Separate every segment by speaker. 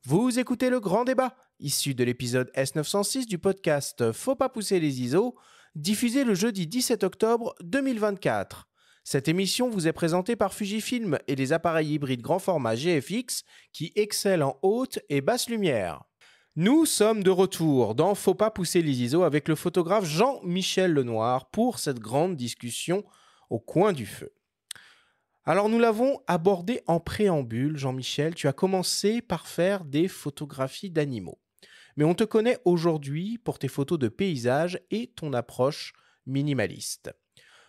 Speaker 1: Vous écoutez le grand débat, issu de l'épisode S906 du podcast Faut pas pousser les ISO, diffusé le jeudi 17 octobre 2024. Cette émission vous est présentée par Fujifilm et les appareils hybrides grand format GFX qui excellent en haute et basse lumière. Nous sommes de retour dans Faut pas pousser les ISO avec le photographe Jean-Michel Lenoir pour cette grande discussion au coin du feu. Alors nous l'avons abordé en préambule, Jean-Michel, tu as commencé par faire des photographies d'animaux. Mais on te connaît aujourd'hui pour tes photos de paysages et ton approche minimaliste.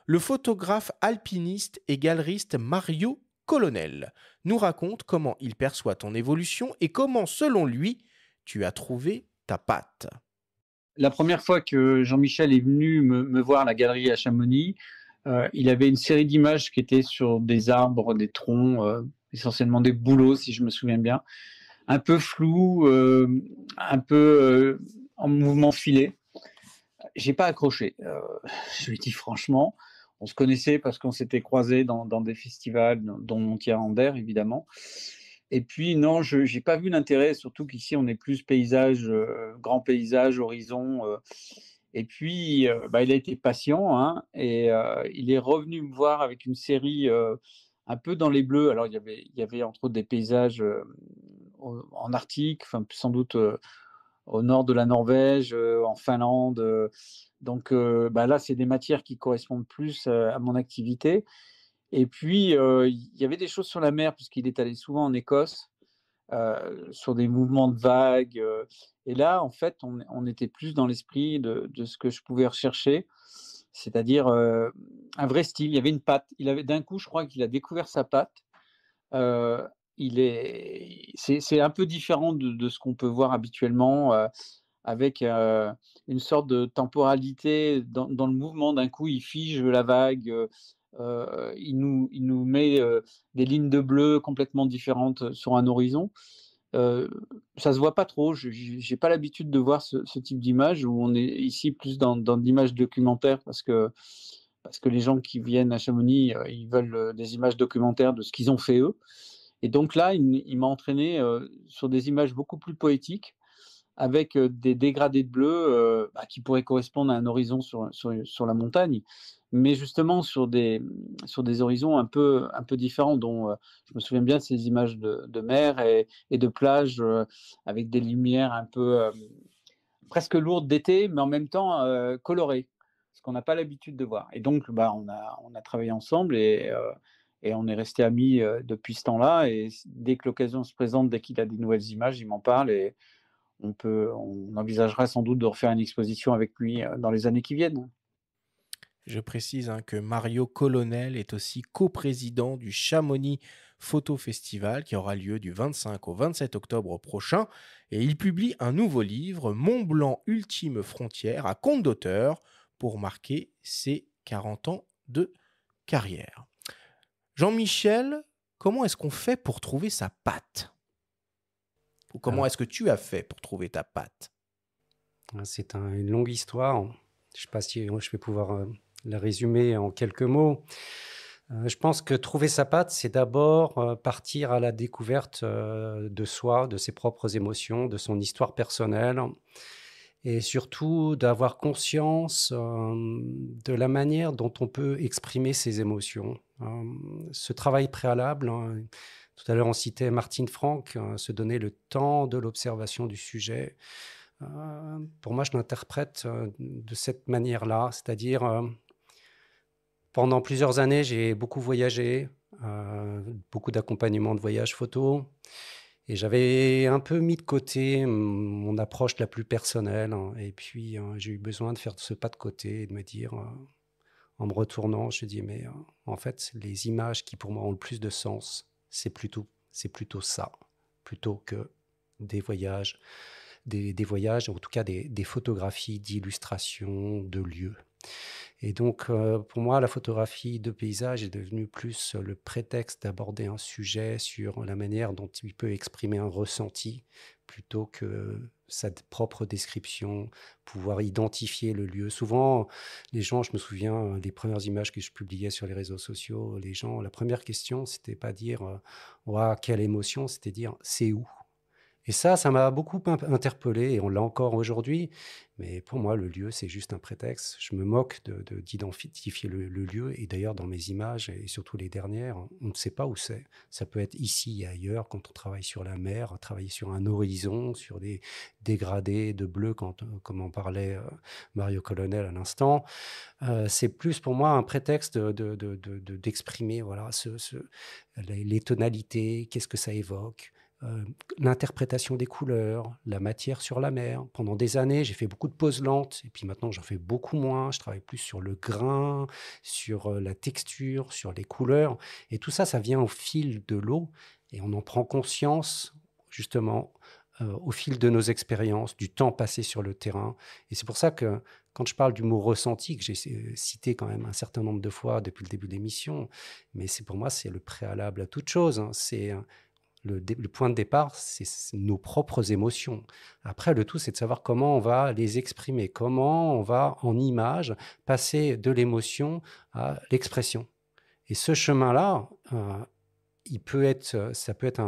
Speaker 1: Le photographe alpiniste et galeriste Mario Colonel nous raconte comment il perçoit ton évolution et comment, selon lui, tu as trouvé ta patte.
Speaker 2: La première fois que Jean-Michel est venu me voir à la galerie à Chamonix, il avait une série d'images qui étaient sur des arbres, des troncs, essentiellement des bouleaux, si je me souviens bien, un peu flous, un peu en mouvement filé. J'ai pas accroché. Je lui dis franchement, on se connaissait parce qu'on s'était croisés dans des festivals, dont Montier-Anders évidemment. Et puis non, je n'ai pas vu l'intérêt, surtout qu'ici on est plus paysage, grand paysage, horizon. Et puis il a été patient, hein, et il est revenu me voir avec une série un peu dans les bleus. Alors il y avait entre autres des paysages en Arctique, enfin sans doute au nord de la Norvège, en Finlande. Donc là, c'est des matières qui correspondent plus à mon activité. Et puis, il y avait des choses sur la mer, puisqu'il est allé souvent en Écosse, sur des mouvements de vagues. Et là, en fait, on était plus dans l'esprit de ce que je pouvais rechercher, c'est-à-dire un vrai style. Il y avait une patte. D'un coup, je crois qu'il a découvert sa patte. Euh, c'est un peu différent de ce qu'on peut voir habituellement, avec une sorte de temporalité dans le mouvement. D'un coup, il fige la vague, il nous met des lignes de bleu complètement différentes sur un horizon. Euh, Ça se voit pas trop. J'ai pas l'habitude de voir ce type d'image, où on est ici plus dans l'image documentaire, parce que les gens qui viennent à Chamonix, ils veulent des images documentaires de ce qu'ils ont fait eux. Et donc là, il m'a entraîné sur des images beaucoup plus poétiques, avec des dégradés de bleu qui pourraient correspondre à un horizon sur la montagne, mais justement sur des horizons un peu différents, dont je me souviens bien de ces images de mer et de plage, avec des lumières un peu presque lourdes d'été, mais en même temps colorées, ce qu'on n'a pas l'habitude de voir. Et donc, on a travaillé ensemble, et on est resté amis depuis ce temps-là. Et dès que l'occasion se présente, dès qu'il a des nouvelles images, il m'en parle, et on envisagera sans doute de refaire une exposition avec lui dans les années qui viennent.
Speaker 1: Je précise que Mario Colonel est aussi coprésident du Chamonix Photo Festival qui aura lieu du 25 au 27 octobre prochain et il publie un nouveau livre, Mont Blanc Ultime Frontière, à compte d'auteur pour marquer ses 40 ans de carrière. Jean-Michel, comment est-ce qu'on fait pour trouver sa patte? Ou comment
Speaker 3: Alors,
Speaker 1: est-ce que tu as fait pour trouver ta patte?
Speaker 3: c'est une longue histoire. Je ne sais pas si je vais pouvoir la résumer en quelques mots. Je pense que trouver sa patte, c'est d'abord partir à la découverte de soi, de ses propres émotions, de son histoire personnelle, et surtout d'avoir conscience de la manière dont on peut exprimer ses émotions. Ce travail préalable, hein, tout à l'heure on citait Martine Franck, se donner le temps de l'observation du sujet. Pour moi, je l'interprète de cette manière-là, c'est-à-dire pendant plusieurs années, j'ai beaucoup voyagé, beaucoup d'accompagnement de voyages photo, et j'avais un peu mis de côté mon approche la plus personnelle, hein, et puis j'ai eu besoin de faire ce pas de côté et de me dire, en me retournant, je dis mais en fait, les images qui pour moi ont le plus de sens, c'est plutôt ça, plutôt que des voyages, des voyages, en tout cas des photographies d'illustration de lieux. Et donc, pour moi, la photographie de paysage est devenue plus le prétexte d'aborder un sujet sur la manière dont il peut exprimer un ressenti, plutôt que sa propre description, pouvoir identifier le lieu. Souvent, les gens, je me souviens, des premières images que je publiais sur les réseaux sociaux, les gens, la première question, c'était pas dire « Ouah, quelle émotion », c'était dire « c'est où ». Et ça m'a beaucoup interpellé, et on l'a encore aujourd'hui. Mais pour moi, le lieu, c'est juste un prétexte. Je me moque d'identifier le lieu. Et d'ailleurs, dans mes images, et surtout les dernières, on ne sait pas où c'est. Ça peut être ici et ailleurs, quand on travaille sur la mer, travailler sur un horizon, sur des dégradés de bleu, comme en parlait Mario Colonel à l'instant. C'est plus pour moi un prétexte d'exprimer voilà, les tonalités, qu'est-ce que ça évoque. L'interprétation des couleurs, la matière sur la mer. Pendant des années, j'ai fait beaucoup de poses lentes, et puis maintenant, j'en fais beaucoup moins. Je travaille plus sur le grain, sur la texture, sur les couleurs. Et tout ça, ça vient au fil de l'eau, et on en prend conscience, justement, au fil de nos expériences, du temps passé sur le terrain. Et c'est pour ça que, quand je parle du mot ressenti, que j'ai cité quand même un certain nombre de fois depuis le début de l'émission, mais pour moi, c'est le préalable à toute chose. C'est le point de départ, c'est nos propres émotions. Après, le tout, c'est de savoir comment on va les exprimer, comment on va, en images, passer de l'émotion à l'expression. Et ce chemin-là, ça peut être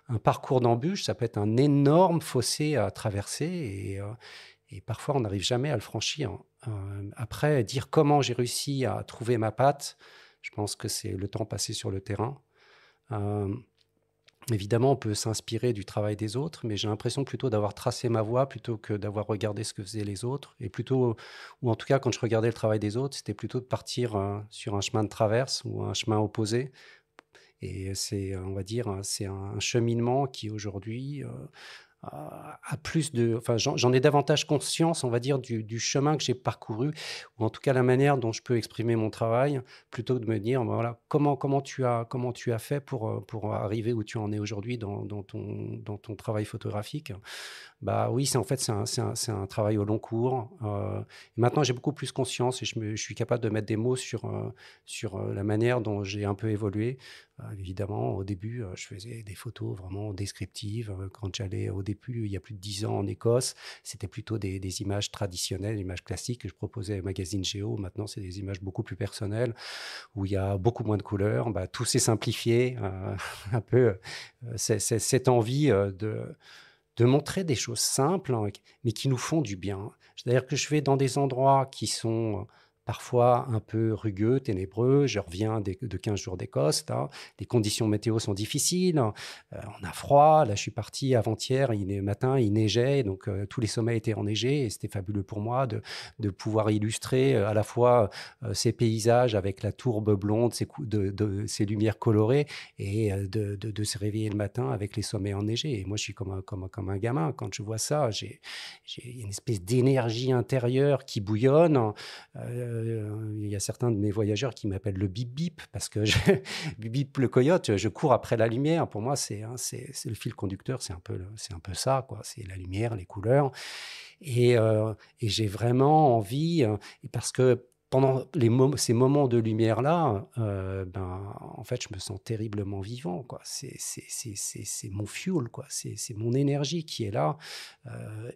Speaker 3: un parcours d'embûches, ça peut être un énorme fossé à traverser, et parfois, on n'arrive jamais à le franchir. Après, dire comment j'ai réussi à trouver ma patte, je pense que c'est le temps passé sur le terrain. Évidemment, on peut s'inspirer du travail des autres, mais j'ai l'impression plutôt d'avoir tracé ma voie plutôt que d'avoir regardé ce que faisaient les autres. Ou en tout cas, quand je regardais le travail des autres, c'était plutôt de partir sur un chemin de traverse ou un chemin opposé. Et on va dire, c'est un cheminement qui aujourd'hui a plus de... Enfin, j'en ai davantage conscience, on va dire, du chemin que j'ai parcouru, ou en tout cas la manière dont je peux exprimer mon travail, plutôt que de me dire, voilà, comment tu as fait pour arriver où tu en es aujourd'hui dans ton travail photographique. Bah oui, c'est un travail au long cours. Maintenant, j'ai beaucoup plus conscience, et je suis capable de mettre des mots sur la manière dont j'ai un peu évolué. Évidemment, au début, je faisais des photos vraiment descriptives. Quand j'allais au début, il y a plus de 10 ans, en Écosse, c'était plutôt des images traditionnelles, des images classiques que je proposais au magazine Géo. Maintenant, c'est des images beaucoup plus personnelles, où il y a beaucoup moins de couleurs. Bah, tout s'est simplifié, un peu. Cette envie de montrer des choses simples, hein, mais qui nous font du bien. C'est-à-dire que je vais dans des endroits qui sont parfois un peu rugueux, ténébreux. Je reviens de 15 jours d'Écosse. Là. Les conditions météo sont difficiles. On a froid. Là, je suis parti avant-hier. Matin, il neigeait. Donc, tous les sommets étaient enneigés. Et c'était fabuleux pour moi de pouvoir illustrer à la fois ces paysages avec la tourbe blonde, ces lumières colorées, et de se réveiller le matin avec les sommets enneigés. Et moi, je suis comme un gamin. Quand je vois ça, j'ai une espèce d'énergie intérieure qui bouillonne. Il y a certains de mes voyageurs qui m'appellent le bip-bip, parce que bip-bip le coyote, je cours après la lumière. Pour moi, c'est le fil conducteur, c'est un peu ça, quoi. C'est la lumière, les couleurs. Et j'ai vraiment envie, parce que pendant ces moments de lumière-là, en fait, je me sens terriblement vivant, quoi. C'est mon fuel, quoi. C'est mon énergie qui est là.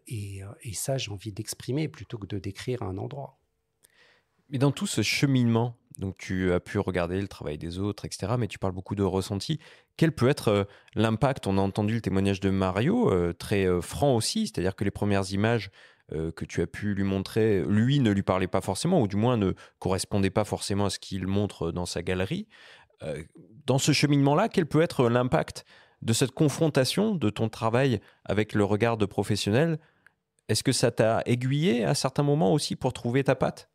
Speaker 3: Et ça, j'ai envie d'exprimer plutôt que de décrire un endroit.
Speaker 4: Mais dans tout ce cheminement, donc tu as pu regarder le travail des autres, etc., mais tu parles beaucoup de ressenti. Quel peut être l'impact? On a entendu le témoignage de Mario, très franc aussi, c'est-à-dire que les premières images que tu as pu lui montrer, lui ne lui parlaient pas forcément, ou du moins ne correspondaient pas forcément à ce qu'il montre dans sa galerie. Dans ce cheminement-là, quel peut être l'impact de cette confrontation de ton travail avec le regard de professionnel? Est-ce que ça t'a aiguillé à certains moments aussi pour trouver ta patte?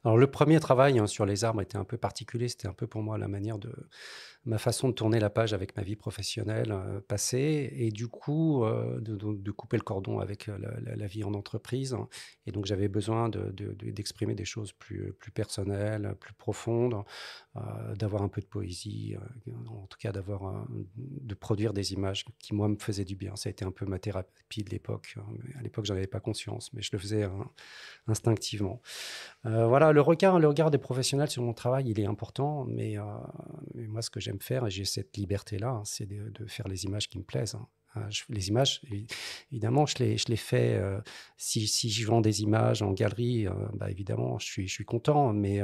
Speaker 3: Alors, le premier travail sur les arbres était un peu particulier. C'était un peu pour moi ma façon de tourner la page avec ma vie professionnelle passée, et du coup de couper le cordon avec la vie en entreprise. Et donc, j'avais besoin d'exprimer des choses plus personnelles, plus profondes, d'avoir un peu de poésie, en tout cas de produire des images qui, moi, me faisaient du bien. Ça a été un peu ma thérapie de l'époque. À l'époque, j'en avais pas conscience, mais je le faisais instinctivement. Voilà, le regard des professionnels sur mon travail, il est important, mais moi, ce que j'aime faire, et j'ai cette liberté-là, c'est de faire les images qui me plaisent. Les images, évidemment, je les fais. Si je vends des images en galerie, évidemment, je suis content, mais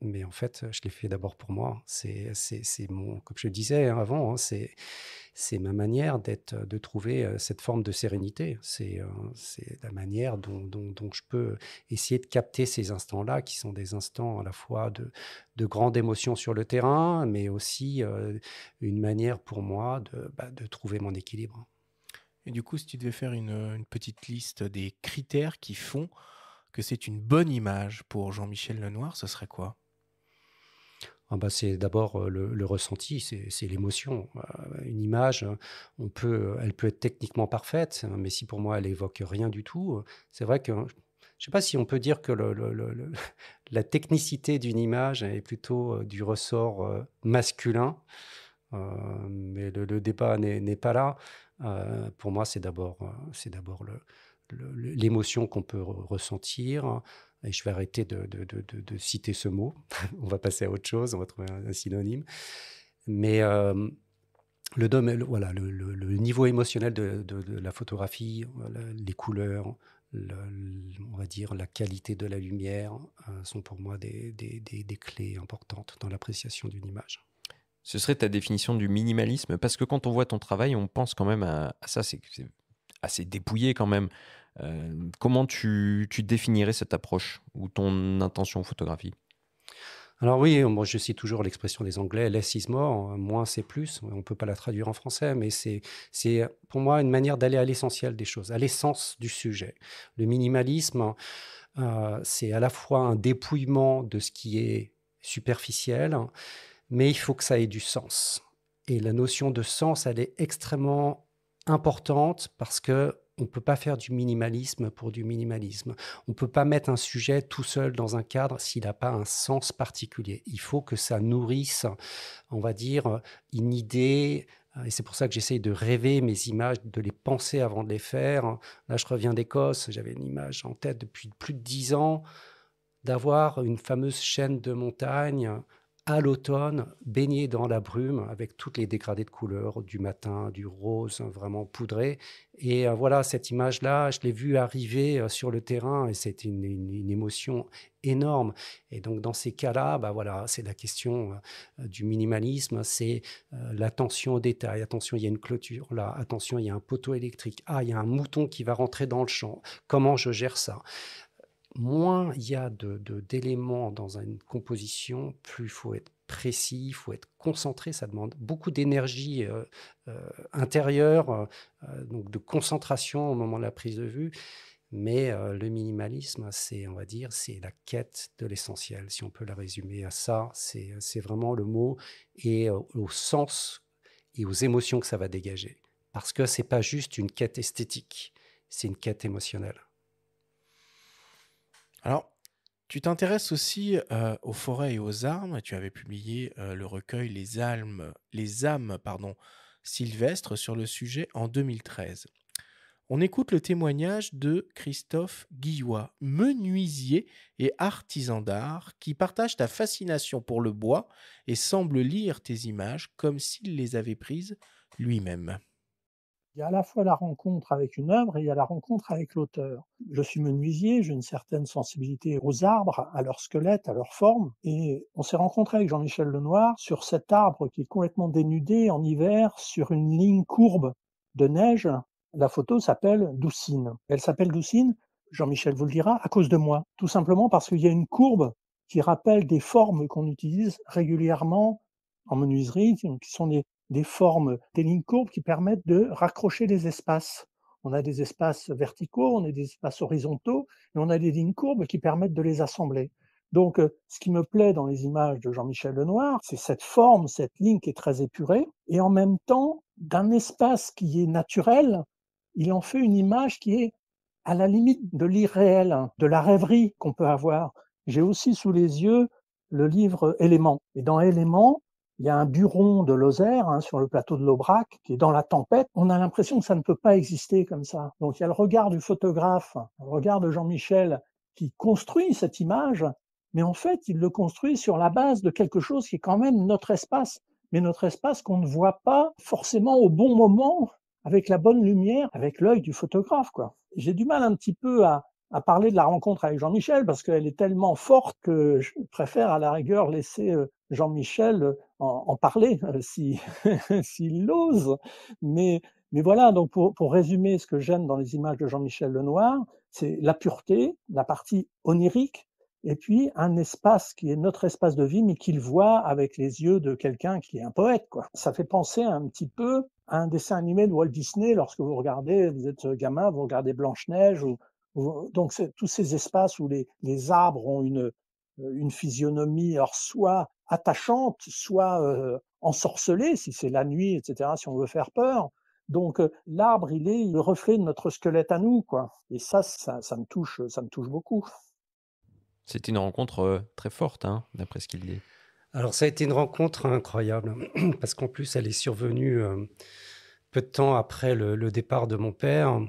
Speaker 3: mais en fait, je l'ai fait d'abord pour moi. Comme je le disais avant, hein, c'est ma manière de trouver cette forme de sérénité. C'est la manière dont je peux essayer de capter ces instants-là, qui sont des instants à la fois de grande émotion sur le terrain, mais aussi une manière pour moi de trouver mon équilibre.
Speaker 1: Et du coup, si tu devais faire une petite liste des critères qui font que c'est une bonne image pour Jean-Michel Lenoir, ce serait quoi?
Speaker 3: C'est d'abord le ressenti, c'est l'émotion. Une image, elle peut être techniquement parfaite, mais si pour moi elle évoque rien du tout, c'est vrai que je ne sais pas si on peut dire que la technicité d'une image est plutôt du ressort masculin, mais le débat n'est pas là. Pour moi, c'est d'abord l'émotion qu'on peut ressentir. Et je vais arrêter de citer ce mot. On va passer à autre chose, on va trouver un synonyme. Mais voilà, le niveau émotionnel de la photographie, les couleurs, on va dire la qualité de la lumière sont pour moi des clés importantes dans l'appréciation d'une image.
Speaker 4: Ce serait ta définition du minimalisme? Parce que quand on voit ton travail, on pense quand même à ça, c'est assez dépouillé quand même. Comment tu définirais cette approche ou ton intention photographie?
Speaker 3: Alors oui, moi je cite toujours l'expression des Anglais, less is more, moins c'est plus. On ne peut pas la traduire en français, mais c'est pour moi une manière d'aller à l'essentiel des choses, à l'essence du sujet. Le minimalisme, c'est à la fois un dépouillement de ce qui est superficiel, mais il faut que ça ait du sens. Et la notion de sens, elle est extrêmement importante parce que on ne peut pas faire du minimalisme pour du minimalisme. On ne peut pas mettre un sujet tout seul dans un cadre s'il n'a pas un sens particulier. Il faut que ça nourrisse, on va dire, une idée. Et c'est pour ça que j'essaye de rêver mes images, de les penser avant de les faire. Là, je reviens d'Écosse, j'avais une image en tête depuis plus de 10 ans, d'avoir une fameuse chaîne de montagnes à l'automne, baignée dans la brume, avec toutes les dégradés de couleurs du matin, du rose, vraiment poudré. Et voilà, cette image-là, je l'ai vue arriver sur le terrain et c'était une émotion énorme. Et donc, dans ces cas-là, voilà, c'est la question du minimalisme, c'est l'attention aux détails. Attention, il y a une clôture là. Attention, il y a un poteau électrique. Ah, il y a un mouton qui va rentrer dans le champ. Comment je gère ça ? Moins il y a d'éléments dans une composition, plus il faut être précis, il faut être concentré. Ça demande beaucoup d'énergie intérieure, donc de concentration au moment de la prise de vue. Mais le minimalisme, on va dire, c'est la quête de l'essentiel. Si on peut la résumer à ça, c'est vraiment le mot et au sens et aux émotions que ça va dégager. Parce que ce n'est pas juste une quête esthétique, c'est une quête émotionnelle.
Speaker 1: Alors, tu t'intéresses aussi aux forêts et aux armes. Tu avais publié le recueil Les âmes sylvestres sur le sujet en 2013. On écoute le témoignage de Christophe Guillois, menuisier et artisan d'art, qui partage ta fascination pour le bois et semble lire tes images comme s'il les avait prises lui-même.
Speaker 5: Il y a à la fois la rencontre avec une œuvre et il y a la rencontre avec l'auteur. Je suis menuisier, j'ai une certaine sensibilité aux arbres, à leur squelette, à leur forme. Et on s'est rencontré avec Jean-Michel Lenoir sur cet arbre qui est complètement dénudé en hiver sur une ligne courbe de neige. La photo s'appelle Doucine. Elle s'appelle Doucine, Jean-Michel vous le dira, à cause de moi. Tout simplement parce qu'il y a une courbe qui rappelle des formes qu'on utilise régulièrement en menuiserie, qui sont des formes, des lignes courbes qui permettent de raccrocher les espaces. On a des espaces verticaux, on a des espaces horizontaux, et on a des lignes courbes qui permettent de les assembler. Donc, ce qui me plaît dans les images de Jean-Michel Lenoir, c'est cette forme, cette ligne qui est très épurée, et en même temps, d'un espace qui est naturel, il en fait une image qui est à la limite de l'irréel, de la rêverie qu'on peut avoir. J'ai aussi sous les yeux le livre Éléments. Et dans Éléments, il y a un buron de Lozère sur le plateau de l'Aubrac qui est dans la tempête. On a l'impression que ça ne peut pas exister comme ça. Donc il y a le regard du photographe, le regard de Jean-Michel qui construit cette image, mais en fait il le construit sur la base de quelque chose qui est quand même notre espace, mais notre espace qu'on ne voit pas forcément au bon moment, avec la bonne lumière, avec l'œil du photographe, quoi. J'ai du mal un petit peu à à parler de la rencontre avec Jean-Michel parce qu'elle est tellement forte que je préfère à la rigueur laisser Jean-Michel en parler si, s'il l'ose. Mais, mais voilà, donc pour résumer ce que j'aime dans les images de Jean-Michel Lenoir, c'est la pureté, la partie onirique, et puis un espace qui est notre espace de vie, mais qu'il voit avec les yeux de quelqu'un qui est un poète, quoi. Ça fait penser un petit peu à un dessin animé de Walt Disney lorsque vous regardez, vous êtes gamin, vous regardez Blanche-Neige donc c'est tous ces espaces où les arbres ont une physionomie alors soit attachante, soit ensorcelée, si c'est la nuit, etc., si on veut faire peur. Donc l'arbre, il est le reflet de notre squelette à nous, quoi. Et ça me touche beaucoup.
Speaker 4: C'était une rencontre très forte, hein, d'après ce qu'il dit.
Speaker 3: Alors ça a été une rencontre incroyable, parce qu'en plus elle est survenue peu de temps après le départ de mon père,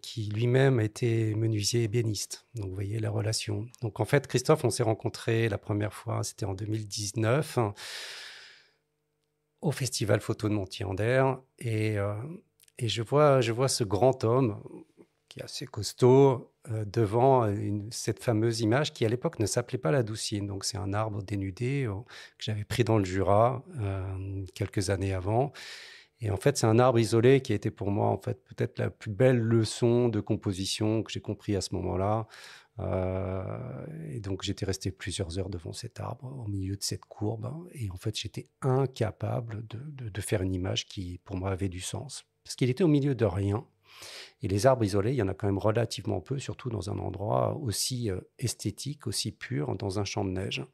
Speaker 3: qui lui-même était menuisier ébéniste. Donc vous voyez la relation. Donc en fait, Christophe, on s'est rencontrés la première fois, c'était en 2019, au Festival Photo de Montier-en-Der. Et je vois ce grand homme qui est assez costaud devant cette fameuse image qui à l'époque ne s'appelait pas la doucine. Donc c'est un arbre dénudé que j'avais pris dans le Jura quelques années avant. Et en fait, c'est un arbre isolé qui a été pour moi en fait peut-être la plus belle leçon de composition que j'ai compris à ce moment-là. Et donc j'étais resté plusieurs heures devant cet arbre, au milieu de cette courbe, et en fait j'étais incapable de faire une image qui pour moi avait du sens, parce qu'il était au milieu de rien. Et les arbres isolés, il y en a quand même relativement peu, surtout dans un endroit aussi esthétique, aussi pur, dans un champ de neige.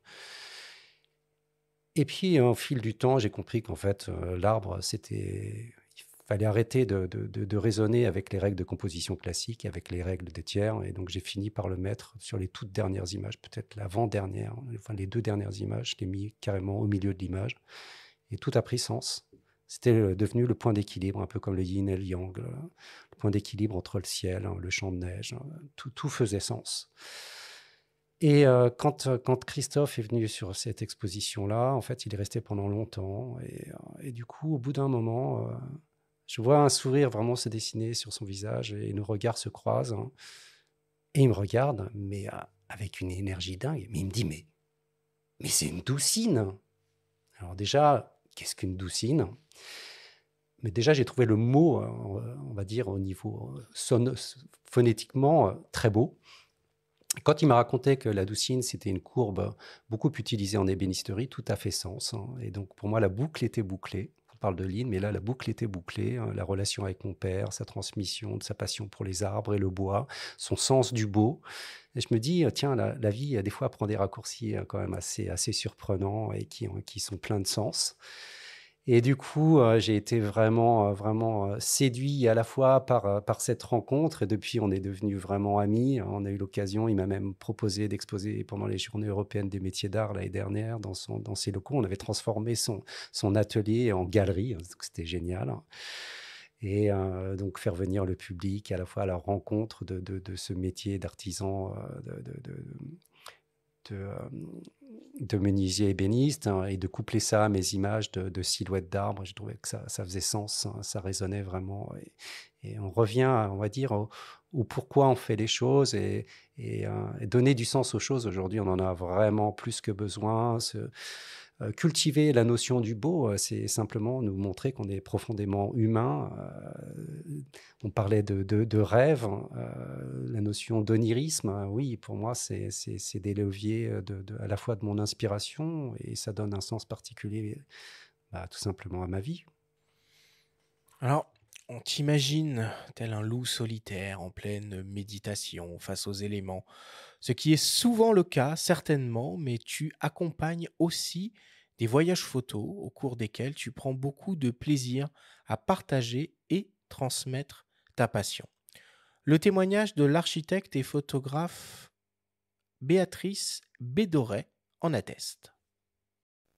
Speaker 3: Et puis, au fil du temps, j'ai compris qu'en fait, l'arbre, il fallait arrêter de raisonner avec les règles de composition classique, avec les règles des tiers. Et donc, j'ai fini par le mettre sur les toutes dernières images, peut-être l'avant-dernière, enfin les 2 dernières images, je l'ai mis carrément au milieu de l'image. Et tout a pris sens. C'était devenu le point d'équilibre, un peu comme le yin et le yang, le point d'équilibre entre le ciel, le champ de neige. Tout faisait sens. Et quand Christophe est venu sur cette exposition-là, en fait, il est resté pendant longtemps. Et du coup, au bout d'un moment, je vois un sourire vraiment se dessiner sur son visage et nos regards se croisent. Et il me regarde, mais avec une énergie dingue. Mais il me dit, mais c'est une doucine. Alors déjà, qu'est-ce qu'une doucine? Mais déjà, j'ai trouvé le mot, on va dire, au niveau phonétiquement, très beau. Quand il m'a raconté que la doucine, c'était une courbe beaucoup utilisée en ébénisterie, tout a fait sens. Et donc, pour moi, la boucle était bouclée. On parle de ligne, mais là, la boucle était bouclée. La relation avec mon père, sa transmission de sa passion pour les arbres et le bois, son sens du beau. Et je me dis, tiens, la vie, des fois, prend des raccourcis quand même assez surprenants et qui sont pleins de sens. Et du coup, j'ai été vraiment séduit à la fois par cette rencontre. Et depuis, on est devenus vraiment amis. On a eu l'occasion, il m'a même proposé d'exposer pendant les Journées européennes des métiers d'art l'année dernière dans ses locaux. On avait transformé son atelier en galerie, donc c'était génial. Et donc faire venir le public à la fois à la rencontre de ce métier d'artisan, de menuisier ébéniste, et de coupler ça à mes images de silhouettes d'arbres. Je trouvais que ça faisait sens, ça résonnait vraiment. Et on revient, on va dire, au pourquoi on fait les choses et donner du sens aux choses. Aujourd'hui, on en a vraiment plus que besoin. Cultiver la notion du beau, c'est simplement nous montrer qu'on est profondément humain. On parlait de rêve, la notion d'onirisme. Oui, pour moi, c'est des leviers à la fois de mon inspiration, et ça donne un sens particulier tout simplement à ma vie.
Speaker 1: Alors, on t'imagine tel un loup solitaire en pleine méditation face aux éléments, ce qui est souvent le cas, certainement, mais tu accompagnes aussi des voyages photos au cours desquels tu prends beaucoup de plaisir à partager et transmettre ta passion. Le témoignage de l'architecte et photographe Béatrice Bédoret en atteste.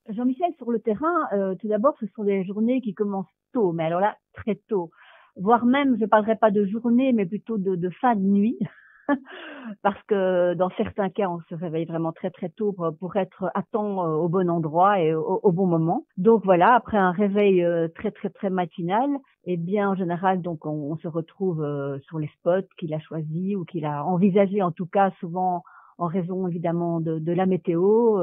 Speaker 6: Jean-Michel, sur le terrain, tout d'abord, ce sont des journées qui commencent tôt, mais alors là, très tôt. Voire même, je ne parlerai pas de journée, mais plutôt de fin de nuit. Parce que dans certains cas, on se réveille vraiment très très tôt pour être à temps au bon endroit et au bon moment. Donc voilà, après un réveil très très très matinal, eh bien en général, donc on se retrouve sur les spots qu'il a choisis ou qu'il a envisagé, en tout cas souvent en raison évidemment de la météo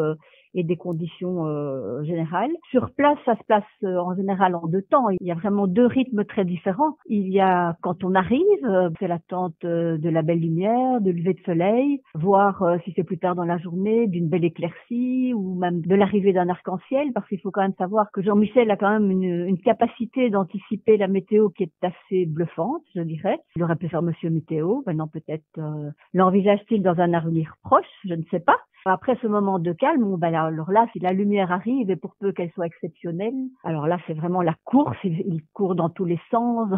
Speaker 6: et des conditions générales. Sur place, ça se passe en général en 2 temps. Il y a vraiment 2 rythmes très différents. Il y a quand on arrive, c'est l'attente de la belle lumière, de lever de soleil, voire si c'est plus tard dans la journée, d'une belle éclaircie ou même de l'arrivée d'un arc-en-ciel, parce qu'il faut quand même savoir que Jean-Michel a quand même une capacité d'anticiper la météo qui est assez bluffante, je dirais. Il aurait pu faire Monsieur Météo, maintenant peut-être l'envisage-t-il dans un avenir proche, je ne sais pas. Après ce moment de calme, bon, ben alors là, si la lumière arrive et pour peu qu'elle soit exceptionnelle, alors là, c'est vraiment la course. Il court dans tous les sens.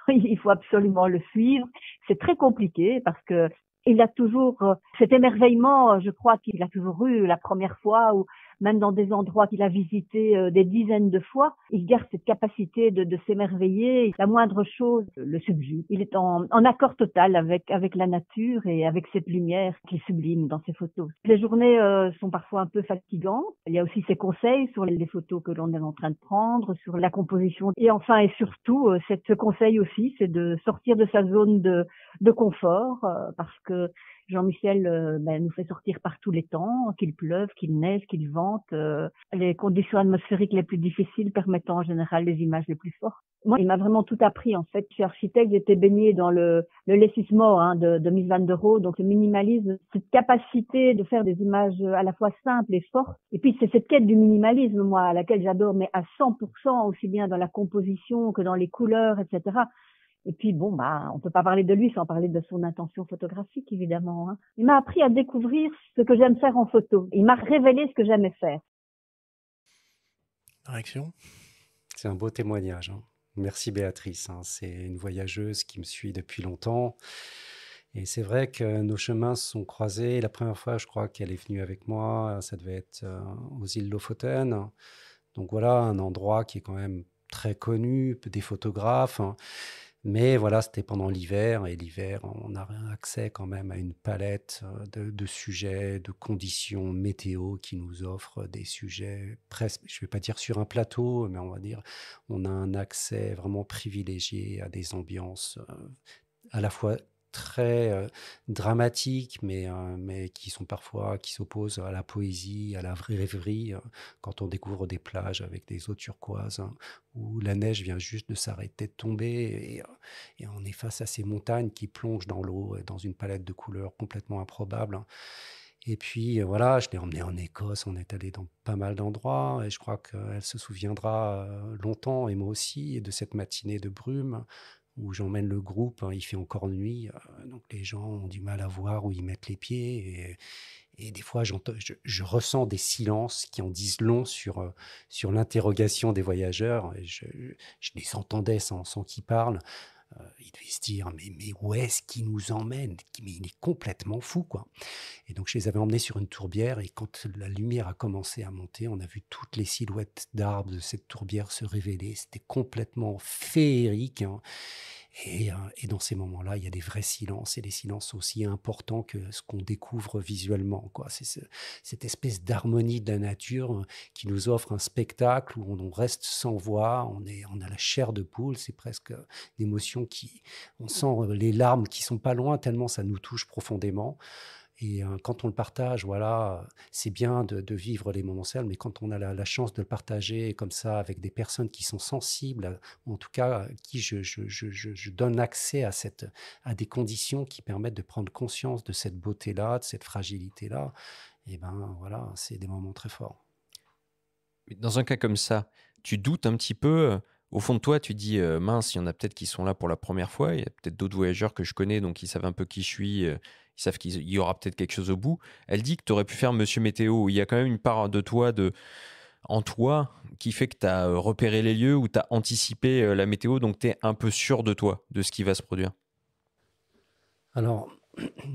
Speaker 6: Il faut absolument le suivre. C'est très compliqué parce que il a toujours cet émerveillement, je crois qu'il a toujours eu la première fois ou même dans des endroits qu'il a visités des dizaines de fois. Il garde cette capacité de s'émerveiller. La moindre chose le subjugue. Il est en accord total avec la nature et avec cette lumière qui est sublime dans ses photos. Les journées sont parfois un peu fatigantes. Il y a aussi ses conseils sur les photos que l'on est en train de prendre, sur la composition. Et enfin et surtout, ce conseil aussi, c'est de sortir de sa zone de confort parce que Jean-Michel nous fait sortir par tous les temps, qu'il pleuve, qu'il neige, qu'il vente, les conditions atmosphériques les plus difficiles permettant en général les images les plus fortes. Moi, il m'a vraiment tout appris en fait. Je suis architecte, j'étais baignée dans le laissismo de Mies van der Rohe, donc le minimalisme, cette capacité de faire des images à la fois simples et fortes. Et puis c'est cette quête du minimalisme, moi, à laquelle j'adore, mais à 100%, aussi bien dans la composition que dans les couleurs, etc. Et puis bon, on peut pas parler de lui sans parler de son intention photographique, évidemment. Hein. Il m'a appris à découvrir ce que j'aime faire en photo. Il m'a révélé ce que j'aimais faire.
Speaker 1: Réaction ?
Speaker 3: C'est un beau témoignage. Hein. Merci Béatrice. Hein. C'est une voyageuse qui me suit depuis longtemps. Et c'est vrai que nos chemins se sont croisés. La première fois, je crois qu'elle est venue avec moi, ça devait être aux îles Lofoten. Donc voilà, un endroit qui est quand même très connu, des photographes. Hein. Mais voilà, c'était pendant l'hiver, et l'hiver, on a accès quand même à une palette de sujets, de conditions météo qui nous offrent des sujets presque, je ne vais pas dire sur un plateau, mais on va dire, on a un accès vraiment privilégié à des ambiances à la fois très dramatiques, mais qui sont parfois, qui s'opposent à la poésie, à la vraie rêverie, quand on découvre des plages avec des eaux turquoises, hein, où la neige vient juste de s'arrêter de tomber, et on est face à ces montagnes qui plongent dans l'eau, dans une palette de couleurs complètement improbable. Hein. Et puis voilà, je l'ai emmenée en Écosse, on est allé dans pas mal d'endroits, et je crois qu'elle se souviendra longtemps, et moi aussi, de cette matinée de brume, où j'emmène le groupe, hein, il fait encore nuit, donc les gens ont du mal à voir où ils mettent les pieds, et des fois je ressens des silences qui en disent long sur l'interrogation des voyageurs, et je les entendais sans qu'ils parlent. Ils devaient se dire, mais où est-ce qu'il nous emmène? Mais il est complètement fou, quoi. Et donc je les avais emmenés sur une tourbière, et quand la lumière a commencé à monter, on a vu toutes les silhouettes d'arbres de cette tourbière se révéler. C'était complètement féerique, hein. Et dans ces moments-là, il y a des vrais silences, et les silences aussi importants que ce qu'on découvre visuellement, quoi. C'est cette espèce d'harmonie de la nature qui nous offre un spectacle où on reste sans voix, on a la chair de poule, c'est presque une émotion on sent les larmes qui sont pas loin tellement ça nous touche profondément. Et quand on le partage, voilà, c'est bien de vivre les moments seuls, mais quand on a la chance de le partager comme ça avec des personnes qui sont sensibles, ou en tout cas à qui je donne accès à des conditions qui permettent de prendre conscience de cette beauté-là, de cette fragilité-là, et ben voilà, c'est des moments très forts.
Speaker 4: Dans un cas comme ça, tu doutes un petit peu. Au fond de toi, tu dis mince, il y en a peut-être qui sont là pour la première fois. Il y a peut-être d'autres voyageurs que je connais, donc ils savent un peu qui je suis. Ils savent qu'il y aura peut-être quelque chose au bout. Elle dit que tu aurais pu faire Monsieur Météo. Il y a quand même une part de toi, en toi, qui fait que tu as repéré les lieux, ou tu as anticipé la météo, donc tu es un peu sûr de toi, de ce qui va se produire.
Speaker 3: Alors,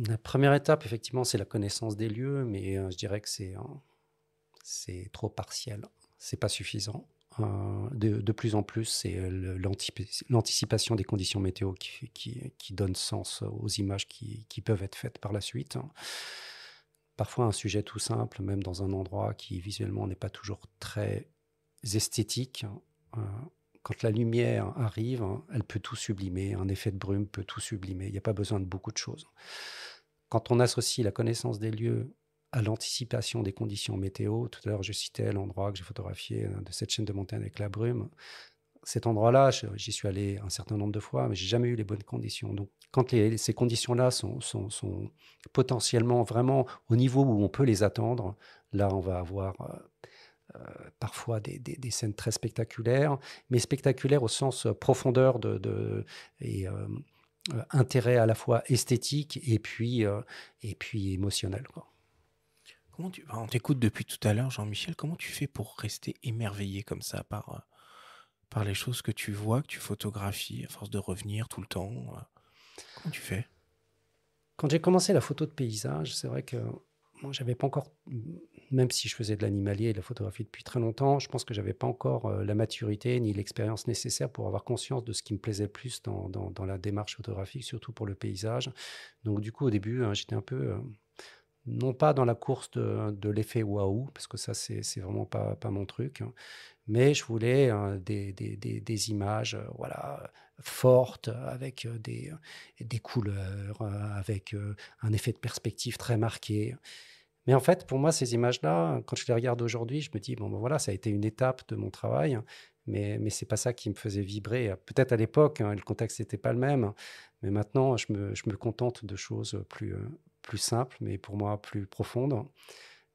Speaker 3: la première étape, effectivement, c'est la connaissance des lieux, mais je dirais que c'est trop partiel. C'est pas suffisant. De plus en plus, c'est l'anticipation des conditions météo qui donne sens aux images qui peuvent être faites par la suite. Parfois un sujet tout simple, même dans un endroit qui visuellement n'est pas toujours très esthétique. Quand la lumière arrive, elle peut tout sublimer, un effet de brume peut tout sublimer, il n'y a pas besoin de beaucoup de choses. Quand on associe la connaissance des lieux à l'anticipation des conditions météo, tout à l'heure je citais l'endroit que j'ai photographié de cette chaîne de montagne avec la brume, cet endroit-là, j'y suis allé un certain nombre de fois, mais j'ai jamais eu les bonnes conditions. Donc, quand ces conditions-là sont potentiellement vraiment au niveau où on peut les attendre, là, on va avoir parfois des scènes très spectaculaires, mais spectaculaires au sens profondeur et intérêt à la fois esthétique et puis émotionnel, quoi.
Speaker 1: On t'écoute depuis tout à l'heure, Jean-Michel. Comment tu fais pour rester émerveillé comme ça par les choses que tu vois, que tu photographies, à force de revenir tout le temps? Comment tu fais?
Speaker 3: Quand j'ai commencé la photo de paysage, c'est vrai que moi, j'avais pas encore, même si je faisais de l'animalier et de la photographie depuis très longtemps, je pense que j'avais pas encore la maturité ni l'expérience nécessaire pour avoir conscience de ce qui me plaisait le plus dans la démarche photographique, surtout pour le paysage. Donc du coup, au début, j'étais un peu... non pas dans la course de l'effet waouh, parce que ça, c'est vraiment pas mon truc, mais je voulais des images voilà, fortes, avec des couleurs, avec un effet de perspective très marqué. Mais en fait, pour moi, ces images-là, quand je les regarde aujourd'hui, je me dis, bon, ben voilà, ça a été une étape de mon travail, mais ce n'est pas ça qui me faisait vibrer. Peut-être à l'époque, le contexte n'était pas le même, mais maintenant, je me contente de choses plus simples, mais pour moi plus profondes.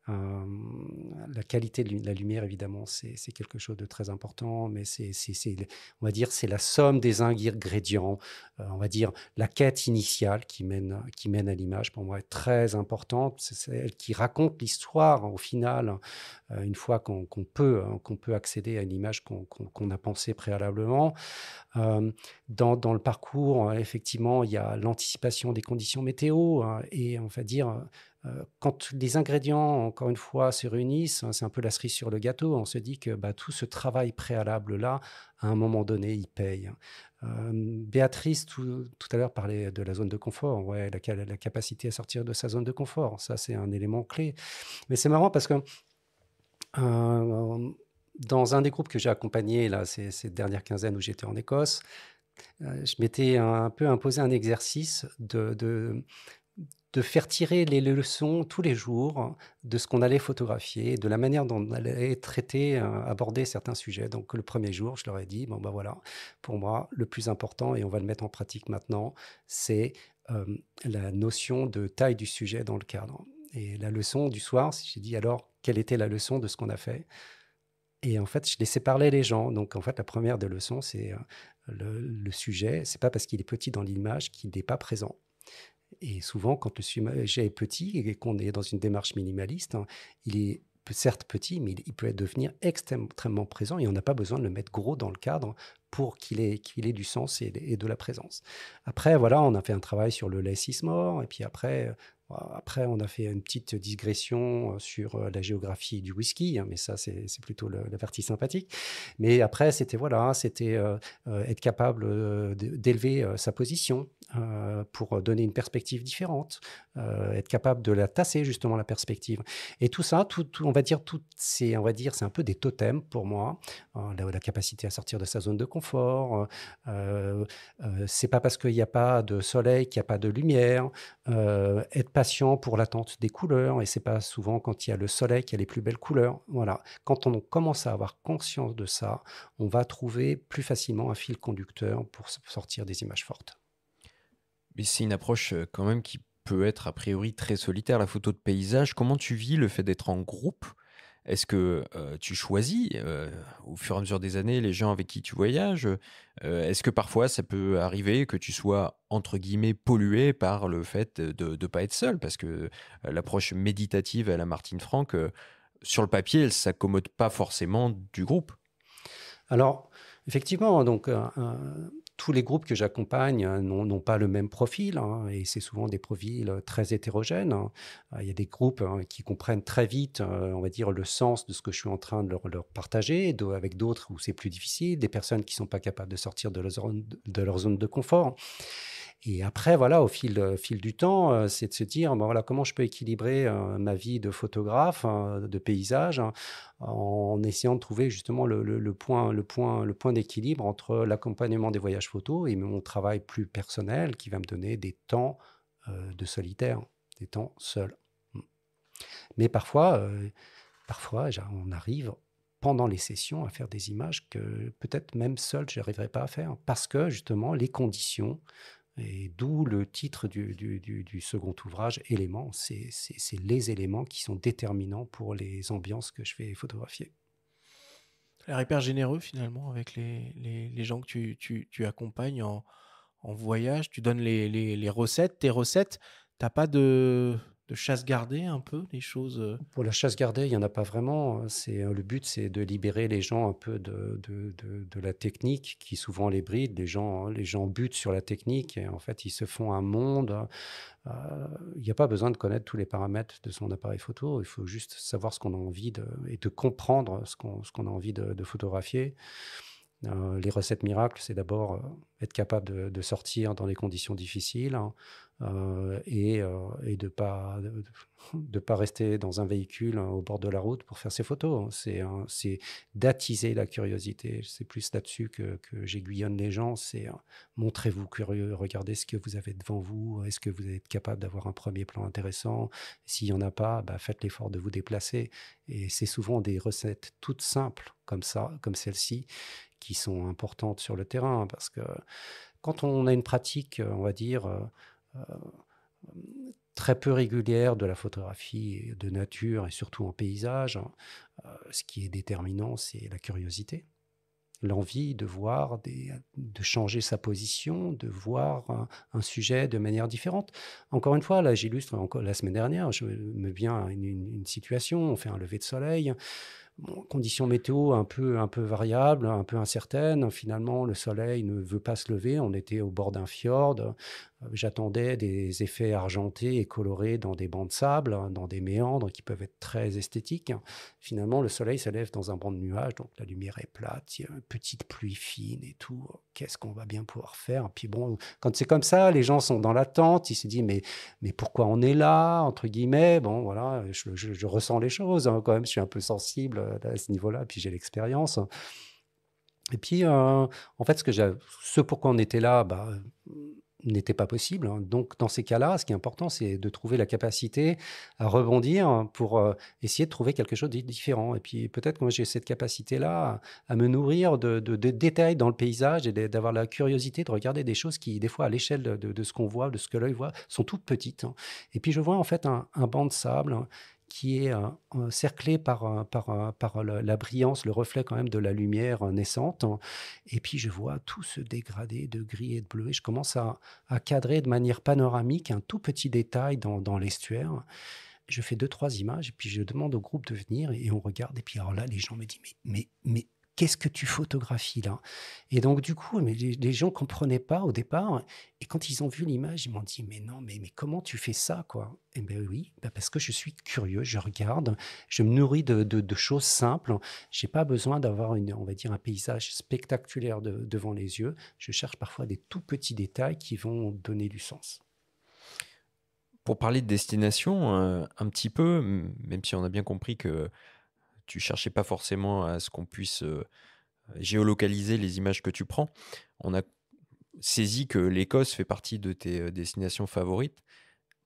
Speaker 3: La qualité de la lumière, évidemment, c'est quelque chose de très important, mais on va dire, c'est la somme des ingrédients. On va dire la quête initiale qui mène à l'image, pour moi, est très importante. C'est celle qui raconte l'histoire, au final, une fois qu'on peut accéder à une image qu'on a pensée préalablement. Dans le parcours, effectivement, il y a l'anticipation des conditions météo, et on va dire... quand les ingrédients, encore une fois, se réunissent, c'est un peu la cerise sur le gâteau. On se dit que tout ce travail préalable-là, à un moment donné, il paye. Béatrice, tout à l'heure, parlait de la zone de confort. Ouais, la capacité à sortir de sa zone de confort, ça, c'est un élément clé. Mais c'est marrant parce que dans un des groupes que j'ai accompagné là, ces dernières quinzaines où j'étais en Écosse, je m'étais un peu imposé un exercice de faire tirer les leçons tous les jours de ce qu'on allait photographier, de la manière dont on allait traiter, aborder certains sujets. Donc le premier jour, je leur ai dit, bon ben voilà, pour moi, le plus important, et on va le mettre en pratique maintenant, c'est la notion de taille du sujet dans le cadre. Et la leçon du soir, j'ai dit alors, quelle était la leçon de ce qu'on a fait? Et en fait, je laissais parler les gens. Donc en fait, la première des leçons, c'est le sujet. C'est pas parce qu'il est petit dans l'image qu'il n'est pas présent. Et souvent, quand le sujet est petit et qu'on est dans une démarche minimaliste, il est certes petit, mais il peut devenir extrêmement présent et on n'a pas besoin de le mettre gros dans le cadre pour qu'il ait du sens et de la présence. Après, voilà, on a fait un travail sur le less is more, et puis après, on a fait une petite digression sur la géographie du whisky, mais ça, c'est plutôt la partie sympathique. Mais après, c'était être capable d'élever sa position pour donner une perspective différente, être capable de la tasser, justement, la perspective. Et tout ça, on va dire, c'est un peu des totems pour moi. La capacité à sortir de sa zone de confort, c'est pas parce qu'il n'y a pas de soleil qu'il n'y a pas de lumière, être patient pour l'attente des couleurs, et c'est pas souvent quand il y a le soleil qu'il y a les plus belles couleurs. Voilà. Quand on commence à avoir conscience de ça, on va trouver plus facilement un fil conducteur pour sortir des images fortes.
Speaker 4: Mais c'est une approche quand même qui peut être a priori très solitaire, la photo de paysage. Comment tu vis le fait d'être en groupe? Est-ce que tu choisis au fur et à mesure des années les gens avec qui tu voyages? Est-ce que parfois ça peut arriver que tu sois entre guillemets pollué par le fait de ne pas être seul? Parce que l'approche méditative à la Martine Franck, sur le papier, elle ne s'accommode pas forcément du groupe.
Speaker 3: Alors, effectivement, donc... tous les groupes que j'accompagne n'ont pas le même profil, hein, et c'est souvent des profils très hétérogènes, hein. Il y a des groupes qui comprennent très vite, on va dire, le sens de ce que je suis en train de leur partager, avec d'autres où c'est plus difficile, des personnes qui ne sont pas capables de sortir de leur zone de confort. Et après, voilà, au fil du temps, c'est de se dire, bon, voilà, comment je peux équilibrer ma vie de photographe, de paysage, hein, en essayant de trouver justement le point d'équilibre entre l'accompagnement des voyages photos et mon travail plus personnel qui va me donner des temps de solitaire, des temps seuls. Mais parfois, on arrive pendant les sessions à faire des images que peut-être même seul, je n'arriverais pas à faire parce que justement, les conditions, et d'où le titre du second ouvrage, Éléments, c'est les éléments qui sont déterminants pour les ambiances que je vais photographier.
Speaker 1: Tu as l'air hyper généreux finalement avec les gens que tu accompagnes en voyage. Tu donnes les recettes, tes recettes. Tu n'as pas de chasse gardée un peu, des choses
Speaker 3: Pour la chasse gardée, il n'y en a pas vraiment. Le but, c'est de libérer les gens un peu de la technique qui souvent les bride. Les gens butent sur la technique et en fait, ils se font un monde. Il n'y a pas besoin de connaître tous les paramètres de son appareil photo. Il faut juste savoir ce qu'on a envie et de comprendre ce qu'on a envie de photographier. Les recettes miracles, c'est d'abord être capable de sortir dans des conditions difficiles, hein, et de pas rester dans un véhicule au bord de la route pour faire ses photos. C'est d'attiser la curiosité. C'est plus là-dessus que j'aiguillonne les gens. C'est montrez-vous curieux, regardez ce que vous avez devant vous. Est-ce que vous êtes capable d'avoir un premier plan intéressant? S'il n'y en a pas, faites l'effort de vous déplacer. Et c'est souvent des recettes toutes simples comme ça, comme celle-ci, qui sont importantes sur le terrain, parce que quand on a une pratique, on va dire, très peu régulière de la photographie de nature et surtout en paysage, ce qui est déterminant, c'est la curiosité, l'envie de voir, de changer sa position, de voir un sujet de manière différente. Encore une fois, là, j'illustre encore la semaine dernière, je me viens à une situation, on fait un lever de soleil. Bon, conditions météo un peu variables, un peu incertaines. Finalement, le soleil ne veut pas se lever. On était au bord d'un fjord. J'attendais des effets argentés et colorés dans des bancs de sable, dans des méandres qui peuvent être très esthétiques. Finalement, le soleil se lève dans un banc de nuages, donc la lumière est plate, il y a une petite pluie fine et tout. Qu'est-ce qu'on va bien pouvoir faire? Puis bon, quand c'est comme ça, les gens sont dans l'attente. Ils se disent, mais pourquoi on est là, entre guillemets? Bon, voilà, je ressens les choses, hein, quand même. Je suis un peu sensible à ce niveau-là, puis j'ai l'expérience. Et puis, en fait, ce pourquoi on était là, n'était pas possible, hein. Donc, dans ces cas-là, ce qui est important, c'est de trouver la capacité à rebondir pour essayer de trouver quelque chose de différent. Et puis, peut-être que moi, j'ai cette capacité-là à me nourrir de détails dans le paysage et d'avoir la curiosité de regarder des choses qui, des fois, à l'échelle de ce qu'on voit, de ce que l'œil voit, sont toutes petites, hein. Et puis, je vois en fait un banc de sable, hein, qui est cerclé par la brillance, le reflet quand même de la lumière naissante. Et puis, je vois tout se dégrader de gris et de bleu. Et je commence à cadrer de manière panoramique un tout petit détail dans l'estuaire. Je fais 2-3 images et puis je demande au groupe de venir et on regarde. Et puis alors là, les gens me disent, mais qu'est-ce que tu photographies là? Et donc du coup, les gens ne comprenaient pas au départ. Et quand ils ont vu l'image, ils m'ont dit, mais non, mais comment tu fais ça, quoi? Et bien oui, parce que je suis curieux, je regarde, je me nourris de choses simples. Je n'ai pas besoin d'avoir, on va dire, un paysage spectaculaire devant les yeux. Je cherche parfois des tout petits détails qui vont donner du sens.
Speaker 4: Pour parler de destination, un petit peu, même si on a bien compris que tu cherchais pas forcément à ce qu'on puisse géolocaliser les images que tu prends, on a saisi que l'Écosse fait partie de tes destinations favorites.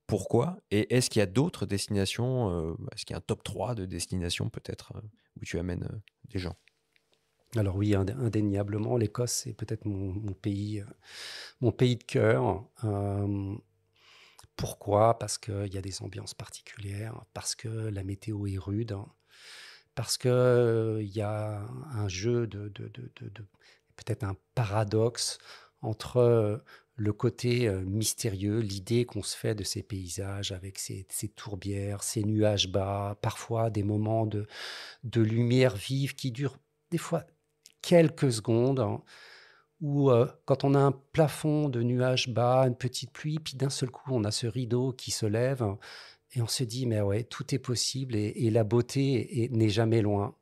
Speaker 4: Pourquoi? Et est-ce qu'il y a d'autres destinations, est-ce qu'il y a un top 3 de destinations peut-être où tu amènes des gens?
Speaker 3: Alors oui, indéniablement, l'Écosse, c'est peut-être mon pays de cœur. Pourquoi? Parce qu'il y a des ambiances particulières, parce que la météo est rude, parce qu'il y a un jeu peut-être un paradoxe entre le côté mystérieux, l'idée qu'on se fait de ces paysages avec ces tourbières, ces nuages bas, parfois des moments de lumière vive qui durent des fois quelques secondes, hein, Ou quand on a un plafond de nuages bas, une petite pluie, puis d'un seul coup, on a ce rideau qui se lève et on se dit, mais ouais, tout est possible et la beauté n'est jamais loin.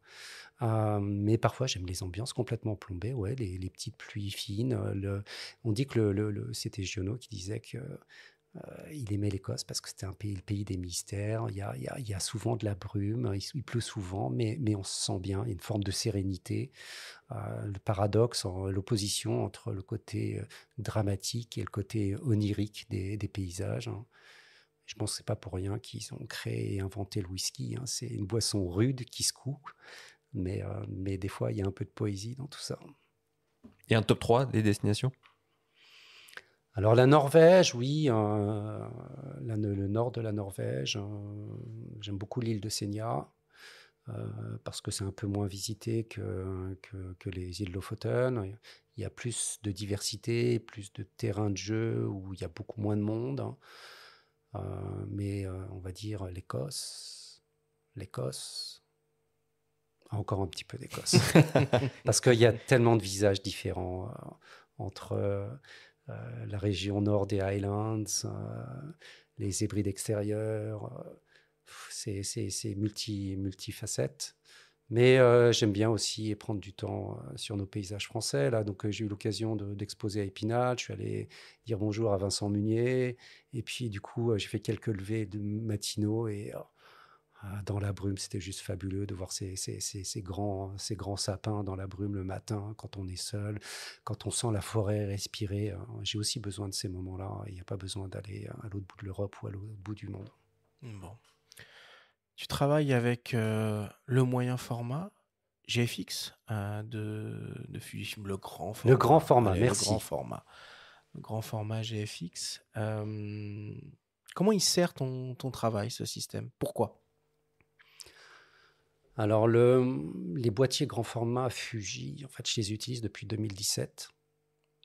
Speaker 3: Mais parfois, j'aime les ambiances complètement plombées, ouais, les petites pluies fines. On dit que c'était Giono qui disait que il aimait l'Écosse parce que c'était le pays des mystères. Il y a souvent de la brume, il pleut souvent, mais on se sent bien. Il y a une forme de sérénité. Le paradoxe, l'opposition entre le côté dramatique et le côté onirique des paysages. Hein. Je pense que c'est pas pour rien qu'ils ont créé et inventé le whisky. Hein. C'est une boisson rude qui secoue, mais des fois, il y a un peu de poésie dans tout ça.
Speaker 4: Et un top 3 des destinations?
Speaker 3: Alors la Norvège, oui, le nord de la Norvège, j'aime beaucoup l'île de Senja, parce que c'est un peu moins visité que les îles Lofoten. Il y a plus de diversité, plus de terrains de jeu où il y a beaucoup moins de monde. Mais on va dire l'Écosse, encore un petit peu d'Écosse, parce qu'il y a tellement de visages différents entre la région nord des Highlands, les Hébrides extérieures, c'est multifacette. Mais j'aime bien aussi prendre du temps sur nos paysages français. Là. Donc, j'ai eu l'occasion d'exposer à Épinal. Je suis allé dire bonjour à Vincent Munier. Et puis, du coup, j'ai fait quelques levées matinaux. Et dans la brume, c'était juste fabuleux de voir ces grands sapins dans la brume le matin, quand on est seul, quand on sent la forêt respirer. J'ai aussi besoin de ces moments-là. Il n'y a pas besoin d'aller à l'autre bout de l'Europe ou à l'autre bout du monde.
Speaker 1: Bon. Tu travailles avec le moyen format GFX de Fujifilm, le grand format.
Speaker 3: Le grand format,
Speaker 1: Allez,
Speaker 3: merci.
Speaker 1: Le grand format GFX. Comment il sert ton travail, ce système? Pourquoi?
Speaker 3: Alors, les boîtiers grand format Fuji, en fait, je les utilise depuis 2017.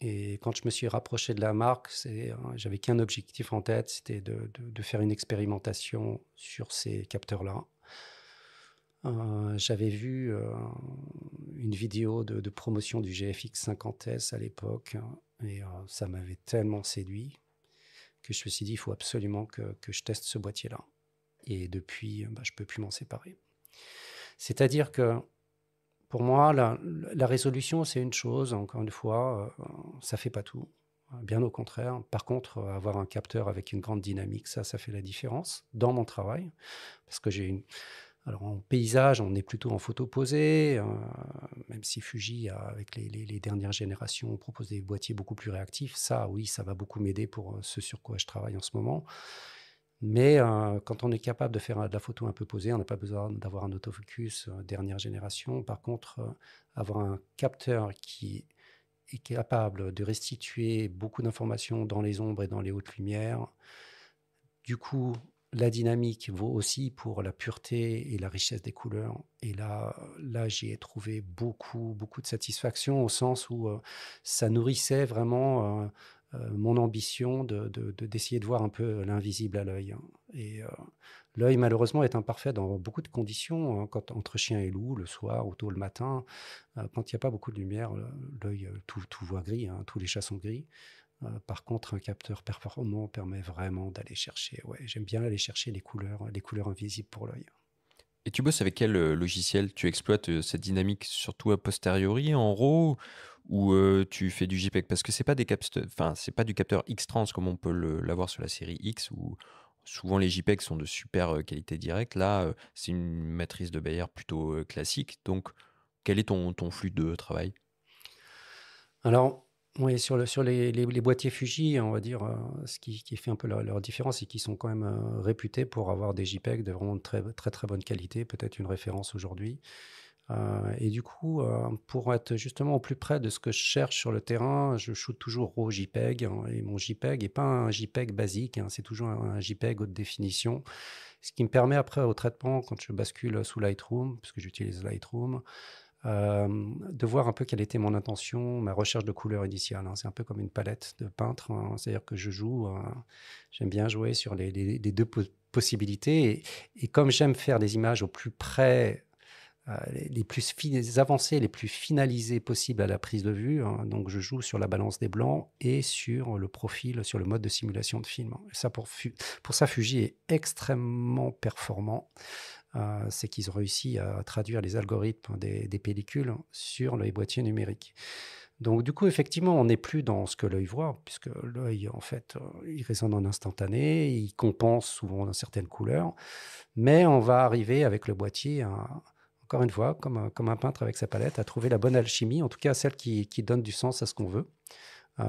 Speaker 3: Et quand je me suis rapproché de la marque, j'avais qu'un objectif en tête, c'était de faire une expérimentation sur ces capteurs-là. J'avais vu une vidéo de promotion du GFX 50S à l'époque, et ça m'avait tellement séduit que je me suis dit, il faut absolument que je teste ce boîtier-là. Et depuis, je ne peux plus m'en séparer. C'est-à-dire que pour moi, la résolution, c'est une chose, encore une fois, ça ne fait pas tout, bien au contraire. Par contre, avoir un capteur avec une grande dynamique, ça fait la différence dans mon travail, parce que alors en paysage, on est plutôt en photo posée, même si Fuji, avec les dernières générations, propose des boîtiers beaucoup plus réactifs. Ça, oui, ça va beaucoup m'aider pour ce sur quoi je travaille en ce moment. Mais quand on est capable de faire de la photo un peu posée, on n'a pas besoin d'avoir un autofocus dernière génération. Par contre, avoir un capteur qui est capable de restituer beaucoup d'informations dans les ombres et dans les hautes lumières, du coup, la dynamique vaut aussi pour la pureté et la richesse des couleurs. Et là j'y ai trouvé beaucoup de satisfaction, au sens où ça nourrissait vraiment mon ambition d'essayer de voir un peu l'invisible à l'œil. Et l'œil, malheureusement, est imparfait dans beaucoup de conditions. Hein, entre chien et loup, le soir ou tôt le matin, quand il n'y a pas beaucoup de lumière, l'œil, tout voit gris, hein, tous les chats sont gris. Par contre, un capteur performant permet vraiment d'aller chercher. Ouais, j'aime bien aller chercher les couleurs invisibles pour l'œil.
Speaker 4: Et tu bosses avec quel logiciel? Tu exploites cette dynamique surtout a posteriori en RAW ou tu fais du JPEG? Parce que c'est pas c'est pas du capteur X-Trans comme on peut l'avoir sur la série X, où souvent les JPEG sont de super qualité directe. Là, c'est une matrice de Bayer plutôt classique. Donc, quel est ton flux de travail?
Speaker 3: Alors, oui, sur les boîtiers Fuji, on va dire, ce qui fait un peu leur différence, c'est qu'ils sont quand même réputés pour avoir des JPEG de vraiment très bonne qualité, peut-être une référence aujourd'hui. Et du coup, pour être justement au plus près de ce que je cherche sur le terrain, je shoote toujours RAW JPEG, hein, et mon JPEG n'est pas un JPEG basique, hein, c'est toujours un JPEG haute définition, ce qui me permet après au traitement, quand je bascule sous Lightroom, parce que j'utilise Lightroom, de voir un peu quelle était mon intention, ma recherche de couleur initiale. Hein. C'est un peu comme une palette de peintre, hein. C'est-à-dire que j'aime bien jouer sur les deux possibilités. Et comme j'aime faire des images au plus près les plus avancées, les plus finalisées possibles à la prise de vue. Hein. Donc, je joue sur la balance des blancs et sur le profil, sur le mode de simulation de film. Et ça, pour ça, Fuji est extrêmement performant. C'est qu'ils ont réussi à traduire les algorithmes des pellicules sur les boîtiers numériques. Donc, du coup, effectivement, on n'est plus dans ce que l'œil voit, puisque l'œil, en fait, il résonne en instantané, il compense souvent dans certaines couleurs, mais on va arriver avec le boîtier encore une fois, comme un peintre avec sa palette, à trouver la bonne alchimie, en tout cas celle qui donne du sens à ce qu'on veut.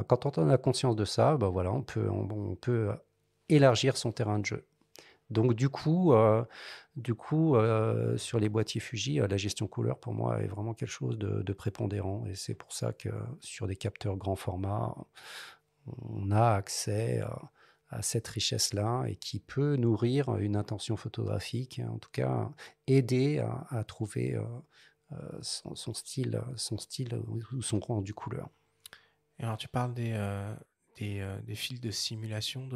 Speaker 3: Quand on a conscience de ça, ben voilà, on peut élargir son terrain de jeu. Donc du coup, sur les boîtiers Fuji, la gestion couleur pour moi est vraiment quelque chose de prépondérant, et c'est pour ça que sur des capteurs grand format, on a accès à cette richesse-là et qui peut nourrir une intention photographique, en tout cas aider à trouver son style ou son rendu couleur.
Speaker 1: Et alors, tu parles des fils de simulation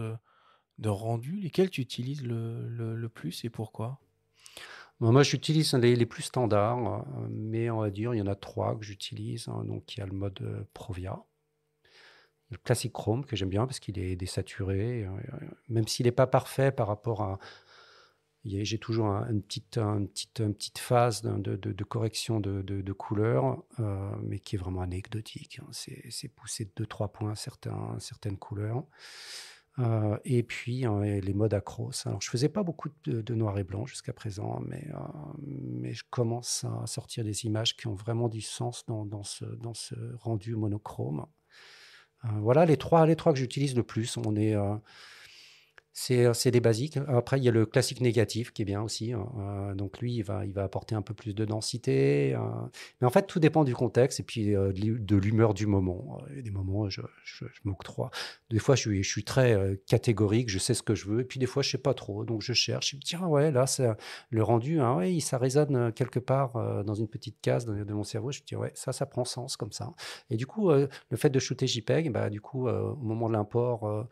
Speaker 1: de rendu. Lesquels tu utilises le plus et pourquoi?
Speaker 3: Moi, j'utilise les plus standards, mais on va dire il y en a 3 que j'utilise. Hein. Donc, il y a le mode Provia. Le classique Chrome que j'aime bien parce qu'il est désaturé, même s'il n'est pas parfait par rapport à... J'ai toujours une petite phase de correction de couleurs, mais qui est vraiment anecdotique. Hein. C'est poussé de 2-3 points certaines couleurs. Et puis les modes acros. Alors, je ne faisais pas beaucoup de noir et blanc jusqu'à présent, mais je commence à sortir des images qui ont vraiment du sens dans ce rendu monochrome. Voilà les trois que j'utilise le plus. C'est des basiques. Après, il y a le classique négatif qui est bien aussi. Donc lui, il va apporter un peu plus de densité. Mais en fait, tout dépend du contexte et puis de l'humeur du moment. Il y a des moments où je m'octroie. Des fois, je suis très catégorique, je sais ce que je veux. Et puis des fois, je ne sais pas trop. Donc je cherche. Je me dis, tiens, ouais, là, c'est le rendu. Hein, ouais, ça résonne quelque part dans une petite case de mon cerveau. Je me dis, ouais, ça prend sens comme ça. Et du coup, le fait de shooter JPEG, bah, du coup, au moment de l'import...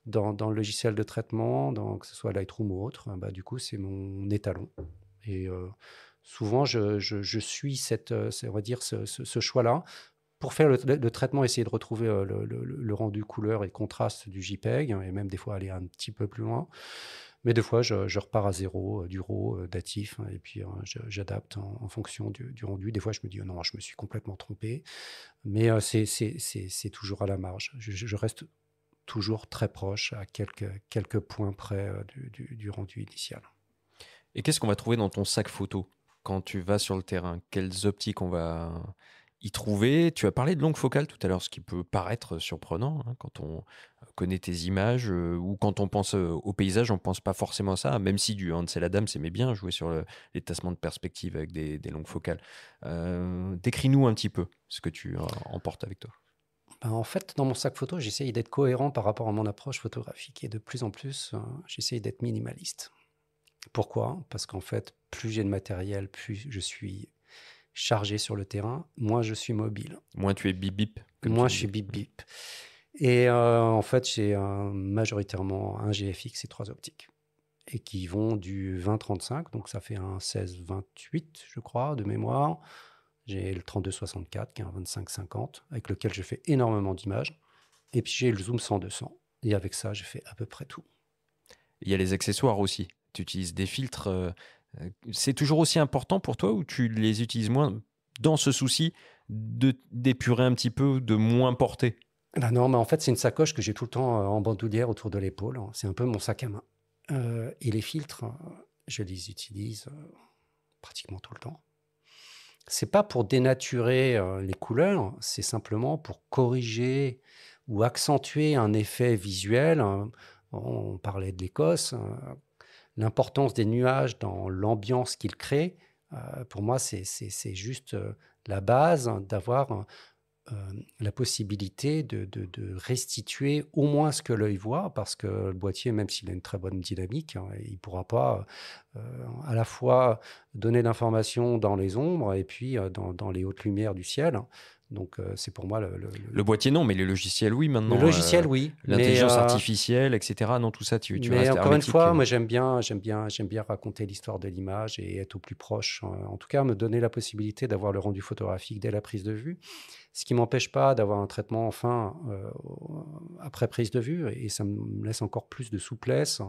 Speaker 3: Dans le logiciel de traitement, que ce soit Lightroom ou autre, bah, du coup, c'est mon étalon. Et souvent, je suis on va dire ce choix-là. Pour faire le traitement, essayer de retrouver le rendu couleur et contraste du JPEG, et même des fois aller un petit peu plus loin. Mais des fois, je repars à zéro, du RAW, datif, et puis j'adapte en fonction du rendu. Des fois, je me dis, oh non, je me suis complètement trompé. Mais c'est toujours à la marge. Je reste toujours très proche, à quelques points près du rendu initial.
Speaker 4: Et qu'est-ce qu'on va trouver dans ton sac photo quand tu vas sur le terrain? Quelles optiques on va y trouver? Tu as parlé de longue focale tout à l'heure, ce qui peut paraître surprenant hein, quand on connaît tes images ou quand on pense au paysage, on ne pense pas forcément à ça, même si du Ansel Adams aimait bien jouer sur les tassements de perspective avec des longues focales. Décris-nous un petit peu ce que tu emportes avec toi.
Speaker 3: En fait, dans mon sac photo, j'essaye d'être cohérent par rapport à mon approche photographique et de plus en plus, j'essaye d'être minimaliste. Pourquoi? Parce qu'en fait, plus j'ai de matériel, plus je suis chargé sur le terrain, moins je suis mobile.
Speaker 4: Moins tu es bip-bip.
Speaker 3: Moins je suis bip-bip. Et en fait, j'ai majoritairement un GFX et 3 optiques. Et qui vont du 20-35, donc ça fait un 16-28, je crois, de mémoire. J'ai le 32-64 qui est un 25-50 avec lequel je fais énormément d'images. Et puis j'ai le zoom 100-200. Et avec ça, je fais à peu près tout.
Speaker 4: Il y a les accessoires aussi. Tu utilises des filtres. C'est toujours aussi important pour toi ou tu les utilises moins dans ce souci d'épurer un petit peu, de moins porter?
Speaker 3: Non, mais en fait, c'est une sacoche que j'ai tout le temps en bandoulière autour de l'épaule. C'est un peu mon sac à main. Et les filtres, je les utilise pratiquement tout le temps. C'est pas pour dénaturer les couleurs, c'est simplement pour corriger ou accentuer un effet visuel. On parlait de l'Écosse, l'importance des nuages dans l'ambiance qu'ils créent. Pour moi, c'est juste la base d'avoir la possibilité de restituer au moins ce que l'œil voit, parce que le boîtier, même s'il a une très bonne dynamique, hein, il ne pourra pas à la fois donner l'information dans les ombres et puis dans les hautes lumières du ciel. Donc, c'est pour moi
Speaker 4: Le boîtier, non, mais les logiciels, oui, maintenant.
Speaker 3: le logiciel, oui.
Speaker 4: L'intelligence artificielle, etc. Non, tout ça, tu
Speaker 3: Mais
Speaker 4: restes
Speaker 3: encore une
Speaker 4: hermétique.
Speaker 3: fois, moi, j'aime bien raconter l'histoire de l'image et être au plus proche. En tout cas, me donner la possibilité d'avoir le rendu photographique dès la prise de vue. Ce qui ne m'empêche pas d'avoir un traitement fin après prise de vue, et ça me laisse encore plus de souplesse,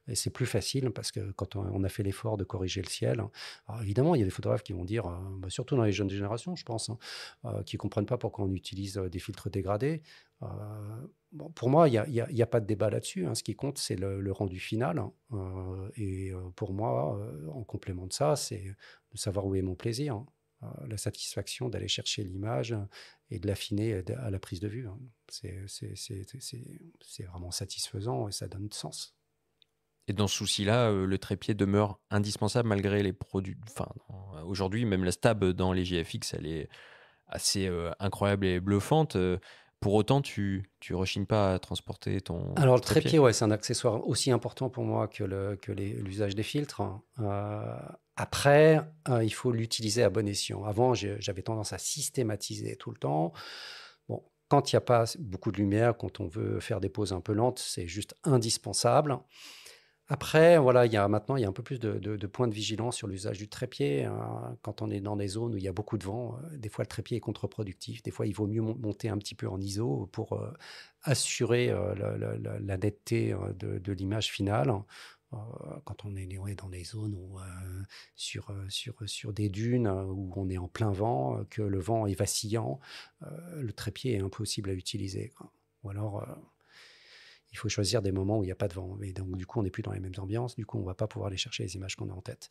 Speaker 3: et c'est plus facile parce que quand on a fait l'effort de corriger le ciel, alors évidemment, il y a des photographes qui vont dire, surtout dans les jeunes générations, je pense, qui ne comprennent pas pourquoi on utilise des filtres dégradés. Bon, pour moi, il n'y a pas de débat là-dessus. Ce qui compte, c'est le rendu final. Et pour moi, en complément de ça, c'est de savoir où est mon plaisir. La satisfaction d'aller chercher l'image et de l'affiner à la prise de vue. C'est vraiment satisfaisant et ça donne sens.
Speaker 4: Et dans ce souci-là, le trépied demeure indispensable malgré les produits. Enfin, aujourd'hui, même la stab dans les JFX, elle est assez incroyable et bluffante. Pour autant, tu rechignes pas à transporter ton
Speaker 3: Alors, le
Speaker 4: trépied.
Speaker 3: trépied, ouais, c'est un accessoire aussi important pour moi que l'usage des filtres. Après, il faut l'utiliser à bon escient. Avant, j'avais tendance à systématiser tout le temps. Bon, quand il n'y a pas beaucoup de lumière, quand on veut faire des poses un peu lentes, c'est juste indispensable. Après, voilà, maintenant, il y a un peu plus de points de vigilance sur l'usage du trépied. Quand on est dans des zones où il y a beaucoup de vent, des fois, le trépied est contre-productif. Des fois, il vaut mieux monter un petit peu en ISO pour assurer la netteté de l'image finale. Quand on est dans des zones où, sur des dunes où on est en plein vent, que le vent est vacillant, le trépied est impossible à utiliser, quoi. Ou alors, il faut choisir des moments où il n'y a pas de vent. Et donc, du coup, on n'est plus dans les mêmes ambiances. Du coup, on ne va pas pouvoir aller chercher les images qu'on a en tête.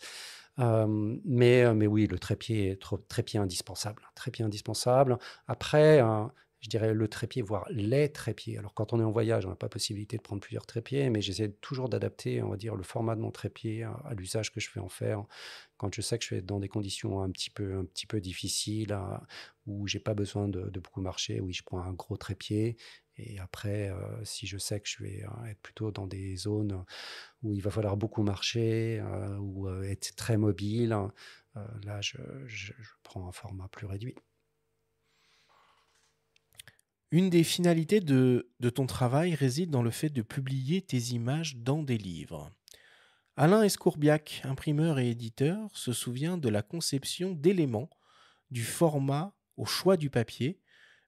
Speaker 3: Mais oui, le trépied est trépied indispensable. Trépied indispensable. Après, je dirais le trépied, voire les trépieds. Alors, quand on est en voyage, on n'a pas possibilité de prendre plusieurs trépieds, mais j'essaie toujours d'adapter, on va dire, le format de mon trépied à l'usage que je fais en faire. Quand je sais que je vais être dans des conditions un petit peu difficiles, où j'ai pas besoin de beaucoup marcher, oui, je prends un gros trépied. Et après, si je sais que je vais être plutôt dans des zones où il va falloir beaucoup marcher, ou être très mobile, là, je prends un format plus réduit.
Speaker 1: Une des finalités de ton travail réside dans le fait de publier tes images dans des livres. Alain Escourbiac, imprimeur et éditeur, se souvient de la conception d'éléments, du format au choix du papier,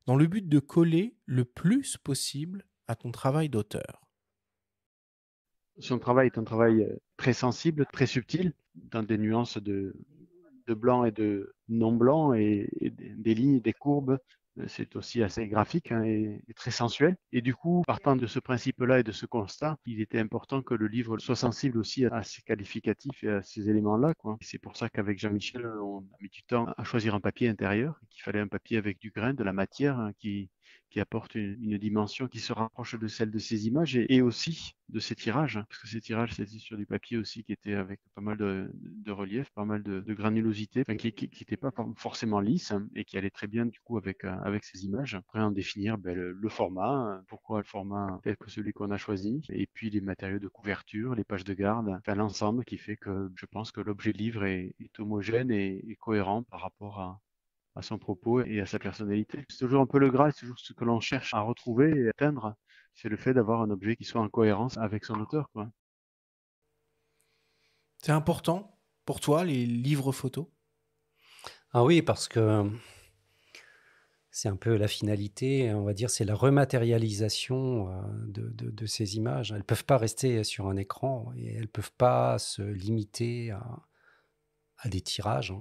Speaker 1: dans le but de coller le plus possible à ton travail d'auteur.
Speaker 7: Son travail est un travail très sensible, très subtil, dans des nuances de blanc et de non blanc, et des lignes, des courbes. C'est aussi assez graphique, et très sensuel. Et du coup, partant de ce principe-là et de ce constat, il était important que le livre soit sensible aussi à ces qualificatifs et à ces éléments-là, quoi. C'est pour ça qu'avec Jean-Michel, on a mis du temps à choisir un papier intérieur, qu'il fallait un papier avec du grain, de la matière, qui apporte une dimension qui se rapproche de celle de ces images, et aussi de ces tirages, parce que ces tirages, c'était sur du papier aussi qui était avec pas mal de relief, pas mal de granulosité, enfin, qui n'était pas forcément lisse, et qui allait très bien du coup avec ces images. Après, en définir le format, pourquoi le format tel que celui qu'on a choisi, et puis les matériaux de couverture, les pages de garde, enfin l'ensemble qui fait que je pense que l'objet livre est homogène et cohérent par rapport à son propos et à sa personnalité. C'est toujours un peu le Graal, c'est toujours ce que l'on cherche à retrouver et à atteindre, c'est le fait d'avoir un objet qui soit en cohérence avec son auteur, quoi.
Speaker 1: C'est important pour toi, les livres photos ?
Speaker 3: Ah oui, parce que c'est un peu la finalité, on va dire, c'est la rematérialisation de ces images. Elles ne peuvent pas rester sur un écran et elles ne peuvent pas se limiter à des tirages.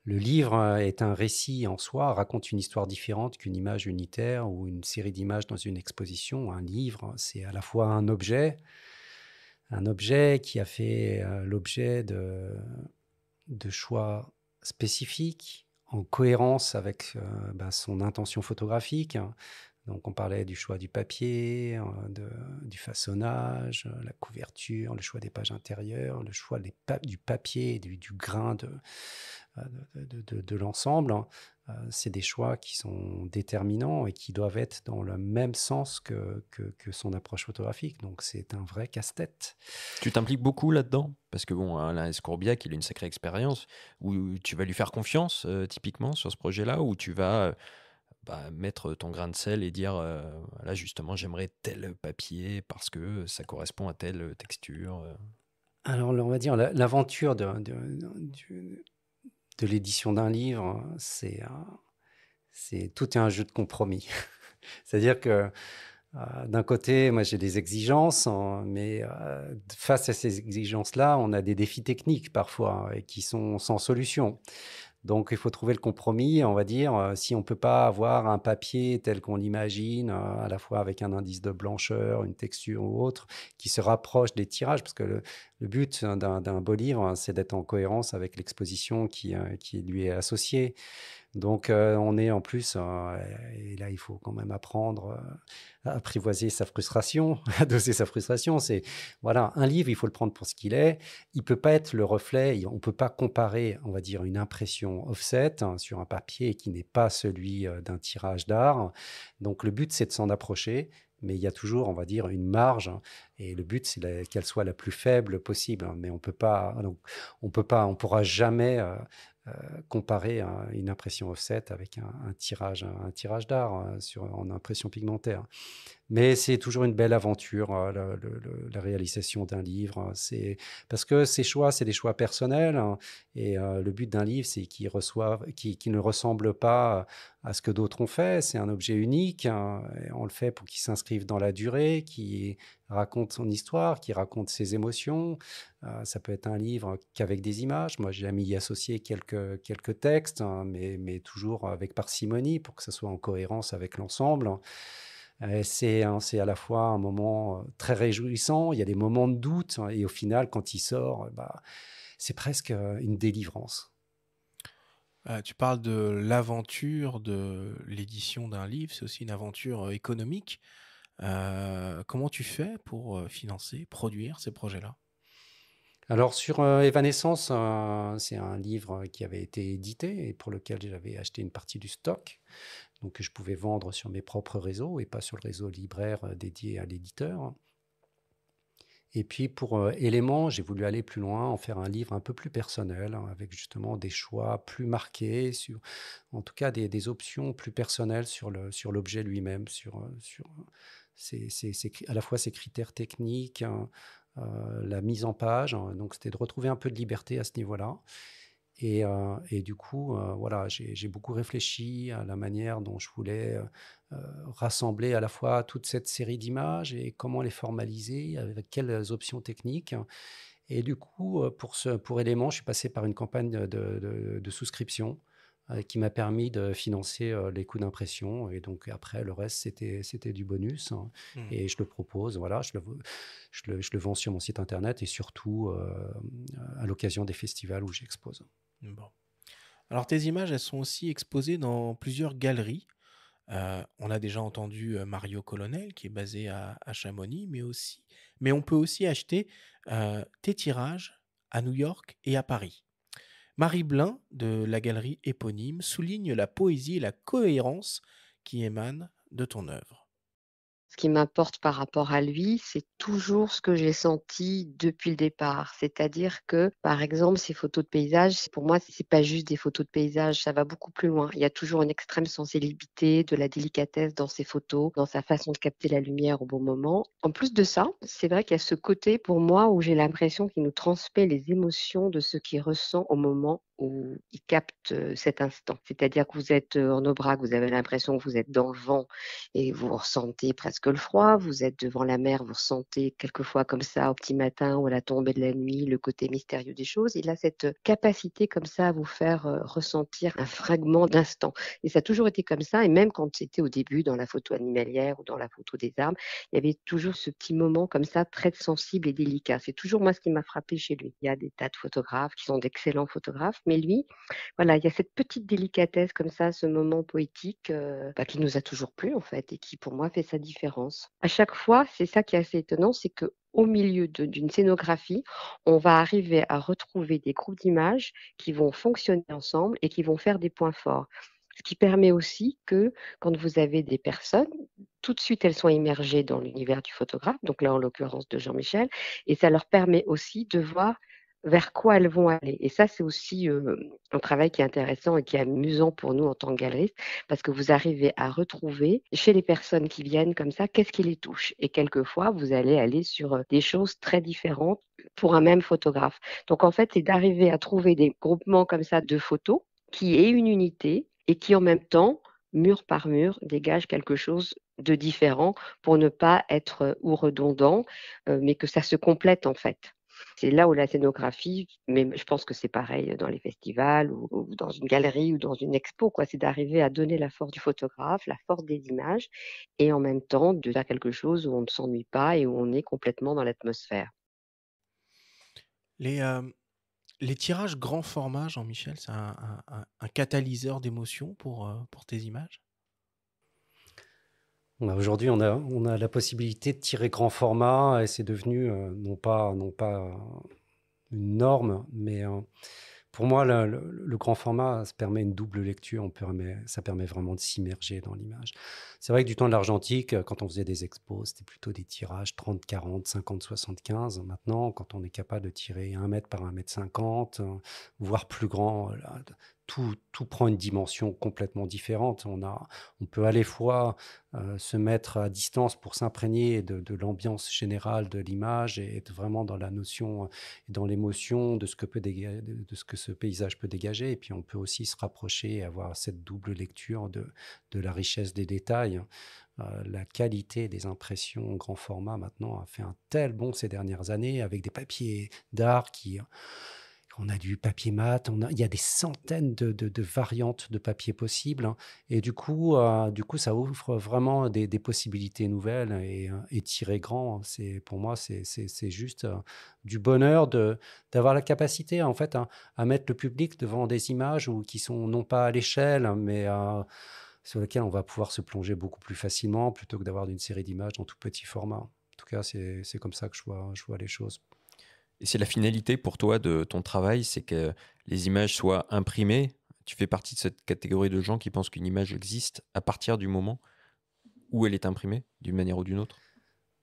Speaker 3: Le livre est un récit en soi, raconte une histoire différente qu'une image unitaire ou une série d'images dans une exposition. Un livre, c'est à la fois un objet qui a fait l'objet de choix spécifiques, en cohérence avec son intention photographique. Donc, on parlait du choix du papier, du façonnage, la couverture, le choix des pages intérieures, le choix du papier, du grain de l'ensemble. C'est des choix qui sont déterminants et qui doivent être dans le même sens que son approche photographique. Donc, c'est un vrai casse-tête.
Speaker 4: Tu t'impliques beaucoup là-dedans? Parce que bon, Alain Escourbiac, il a une sacrée expérience. Où tu vas lui faire confiance, typiquement, sur ce projet-là, où tu vas mettre ton grain de sel et dire là justement j'aimerais tel papier parce que ça correspond à telle texture.
Speaker 3: Alors, on va dire l'aventure de l'édition d'un livre, tout est un jeu de compromis. C'est-à-dire que d'un côté, moi j'ai des exigences, mais face à ces exigences-là, on a des défis techniques parfois et qui sont sans solution. Donc, il faut trouver le compromis, on va dire, si on ne peut pas avoir un papier tel qu'on l'imagine, à la fois avec un indice de blancheur, une texture ou autre, qui se rapproche des tirages, parce que le but d'un beau livre, c'est d'être en cohérence avec l'exposition qui lui est associée. Donc, on est en plus, et là, il faut quand même apprendre à apprivoiser sa frustration, à doser sa frustration. C'est, voilà, un livre, il faut le prendre pour ce qu'il est. Il ne peut pas être le reflet, on ne peut pas comparer, on va dire, une impression offset sur un papier qui n'est pas celui d'un tirage d'art. Donc, le but, c'est de s'en approcher. Mais il y a toujours, on va dire, une marge, et le but, c'est qu'elle soit la plus faible possible. Mais on pourra jamais comparer une impression offset avec un tirage d'art en impression pigmentaire. Mais c'est toujours une belle aventure, la réalisation d'un livre. C'est parce que ces choix, c'est des choix personnels, et le but d'un livre, c'est qu'il ne ressemble pas à ce que d'autres ont fait. C'est un objet unique, et on le fait pour qu'il s'inscrive dans la durée, qui raconte son histoire, qui raconte ses émotions. Ça peut être un livre qu'avec des images. Moi, j'aime y associer quelques textes, mais toujours avec parcimonie pour que ça soit en cohérence avec l'ensemble. C'est à la fois un moment très réjouissant, il y a des moments de doute, et au final, quand il sort, c'est presque une délivrance.
Speaker 1: Tu parles de l'aventure de l'édition d'un livre, c'est aussi une aventure économique. Comment tu fais pour financer, produire ces projets-là?
Speaker 3: Alors, sur Evanescence, c'est un livre qui avait été édité et pour lequel j'avais acheté une partie du stock, donc que je pouvais vendre sur mes propres réseaux et pas sur le réseau libraire dédié à l'éditeur. Et puis pour Éléments, j'ai voulu aller plus loin, en faire un livre un peu plus personnel, avec justement des choix plus marqués, en tout cas des options plus personnelles sur l'objet lui-même, sur à la fois ses critères techniques, la mise en page. Donc c'était de retrouver un peu de liberté à ce niveau-là. Et du coup, voilà, j'ai beaucoup réfléchi à la manière dont je voulais rassembler à la fois toute cette série d'images et comment les formaliser, avec quelles options techniques. Et du coup, pour Éléments, je suis passé par une campagne de souscription qui m'a permis de financer les coûts d'impression. Et donc après, le reste, c'était du bonus. Et je le propose, voilà, je le vends sur mon site internet et surtout à l'occasion des festivals où j'expose.
Speaker 1: Bon. Alors tes images, elles sont aussi exposées dans plusieurs galeries. On a déjà entendu Mario Colonel, qui est basé à Chamonix, mais on peut aussi acheter tes tirages à New York et à Paris. Marie Blin, de la galerie éponyme, souligne la poésie et la cohérence qui émanent de ton œuvre.
Speaker 8: Ce qui m'importe par rapport à lui, c'est toujours ce que j'ai senti depuis le départ. C'est-à-dire que, par exemple, ces photos de paysages, pour moi, c'est pas juste des photos de paysages, ça va beaucoup plus loin. Il y a toujours une extrême sensibilité, de la délicatesse dans ses photos, dans sa façon de capter la lumière au bon moment. En plus de ça, c'est vrai qu'il y a ce côté, pour moi, où j'ai l'impression qu'il nous transmet les émotions de ce qu'il ressent au moment où il capte cet instant. C'est-à-dire que vous êtes en Aubrac, vous avez l'impression que vous êtes dans le vent et vous ressentez presque le froid, vous êtes devant la mer, vous ressentez quelquefois comme ça au petit matin ou à la tombée de la nuit le côté mystérieux des choses. Il a cette capacité comme ça à vous faire ressentir un fragment d'instant. Et ça a toujours été comme ça, et même quand c'était au début dans la photo animalière ou dans la photo des arbres, il y avait toujours ce petit moment comme ça très sensible et délicat. C'est toujours moi ce qui m'a frappé chez lui. Il y a des tas de photographes qui sont d'excellents photographes, Mais lui, voilà, il y a cette petite délicatesse comme ça, ce moment poétique qui nous a toujours plu en fait et qui pour moi fait sa différence. À chaque fois, c'est ça qui est assez étonnant, c'est que au milieu d'une scénographie, on va arriver à retrouver des groupes d'images qui vont fonctionner ensemble et qui vont faire des points forts. Ce qui permet aussi que quand vous avez des personnes, tout de suite elles sont immergées dans l'univers du photographe, donc là en l'occurrence de Jean-Michel, et ça leur permet aussi de voir vers quoi elles vont aller. Et ça, c'est aussi un travail qui est intéressant et qui est amusant pour nous en tant que galeristes, parce que vous arrivez à retrouver chez les personnes qui viennent comme ça, qu'est-ce qui les touche. Et quelquefois, vous allez aller sur des choses très différentes pour un même photographe. Donc en fait, c'est d'arriver à trouver des groupements comme ça de photos qui aient une unité et qui en même temps, mur par mur, dégagent quelque chose de différent pour ne pas être ou redondant, mais que ça se complète en fait. C'est là où la scénographie, mais je pense que c'est pareil dans les festivals ou dans une galerie ou dans une expo, quoi. C'est d'arriver à donner la force du photographe, la force des images et en même temps de faire quelque chose où on ne s'ennuie pas et où on est complètement dans l'atmosphère.
Speaker 1: Les, les tirages grand format, Jean-Michel, c'est un catalyseur d'émotion pour tes images?
Speaker 3: Aujourd'hui, on a la possibilité de tirer grand format et c'est devenu non pas une norme, mais pour moi, le grand format, ça permet une double lecture, ça permet vraiment de s'immerger dans l'image. C'est vrai que du temps de l'argentique, quand on faisait des expos, c'était plutôt des tirages 30, 40, 50, 75. Maintenant, quand on est capable de tirer 1 mètre par 1 mètre 50, voire plus grand, là, tout prend une dimension complètement différente. On peut à la fois se mettre à distance pour s'imprégner de l'ambiance générale de l'image et être vraiment dans la notion et dans l'émotion de ce que ce paysage peut dégager. Et puis on peut aussi se rapprocher et avoir cette double lecture de la richesse des détails. La qualité des impressions en grand format maintenant a fait un tel bond ces dernières années avec des papiers d'art on a du papier mat, il y a des centaines de variantes de papier possibles. Et du coup, ça ouvre vraiment des possibilités nouvelles et tirer grand. Pour moi, c'est juste du bonheur d'avoir la capacité en fait, à mettre le public devant des images qui sont non pas à l'échelle, mais sur lesquelles on va pouvoir se plonger beaucoup plus facilement plutôt que d'avoir une série d'images en tout petit format. En tout cas, c'est comme ça que je vois les choses.
Speaker 4: Et c'est la finalité pour toi de ton travail, c'est que les images soient imprimées. Tu fais partie de cette catégorie de gens qui pensent qu'une image existe à partir du moment où elle est imprimée, d'une manière ou d'une autre?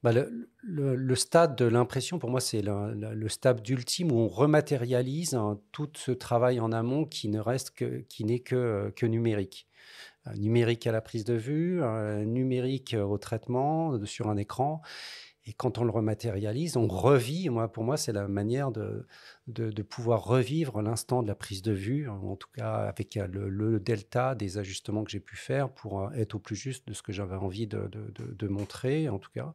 Speaker 3: Le stade de l'impression, pour moi, c'est le stade ultime où on rematérialise tout ce travail en amont qui n'est que numérique. Numérique à la prise de vue, numérique au traitement sur un écran. Et quand on le rematérialise, on revit. Pour moi, c'est la manière de pouvoir revivre l'instant de la prise de vue, en tout cas avec le delta des ajustements que j'ai pu faire pour être au plus juste de ce que j'avais envie de montrer, en tout cas.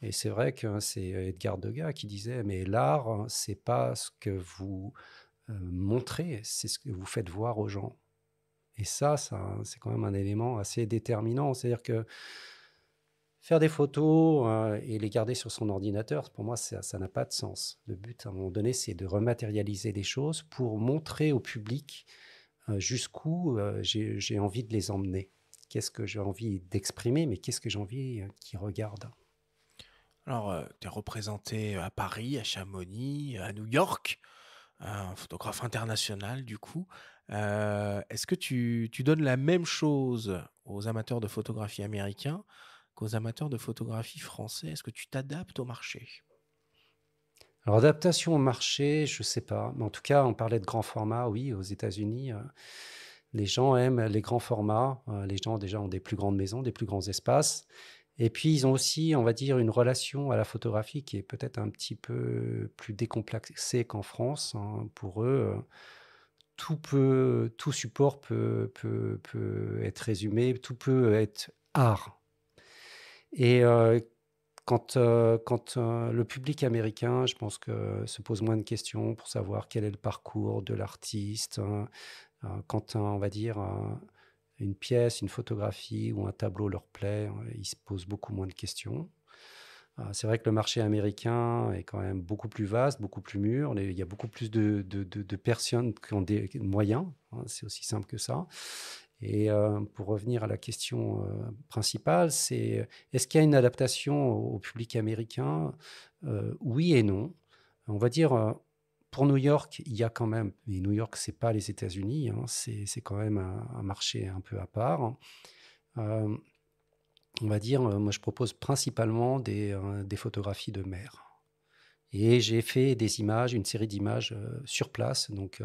Speaker 3: Et c'est vrai que c'est Edgar Degas qui disait, mais l'art, c'est pas ce que vous montrez, c'est ce que vous faites voir aux gens. Et ça, c'est quand même un élément assez déterminant. C'est-à-dire que faire des photos et les garder sur son ordinateur, pour moi, ça n'a pas de sens. Le but, à un moment donné, c'est de rematérialiser des choses pour montrer au public jusqu'où j'ai envie de les emmener. Qu'est-ce que j'ai envie d'exprimer, mais qu'est-ce que j'ai envie qu'ils regardent.
Speaker 1: Alors, tu es représenté à Paris, à Chamonix, à New York, un photographe international du coup. Est-ce que tu donnes la même chose aux amateurs de photographie américains qu'aux amateurs de photographie français? Est-ce que tu t'adaptes au marché?
Speaker 3: Alors, adaptation au marché, je ne sais pas. Mais en tout cas, on parlait de grand format, oui, aux États-Unis. Les gens aiment les grands formats. Les gens déjà ont des plus grandes maisons, des plus grands espaces. Et puis, ils ont aussi, on va dire, une relation à la photographie qui est peut-être un petit peu plus décomplexée qu'en France. Pour eux, tout support peut être résumé, tout peut être art. Et quand le public américain, je pense que se pose moins de questions pour savoir quel est le parcours de l'artiste. Quand, on va dire, une pièce, une photographie ou un tableau leur plaît, ils se posent beaucoup moins de questions. C'est vrai que le marché américain est quand même beaucoup plus vaste, beaucoup plus mûr. Il y a beaucoup plus de personnes qui ont des moyens. C'est aussi simple que ça. Et pour revenir à la question principale, c'est est-ce qu'il y a une adaptation au public américain? Oui et non. On va dire, pour New York, il y a quand même, mais New York, c'est pas les États-Unis, c'est quand même un marché un peu à part. Euh, on va dire, moi je propose principalement des photographies de mer. Et j'ai fait des images, une série d'images sur place, donc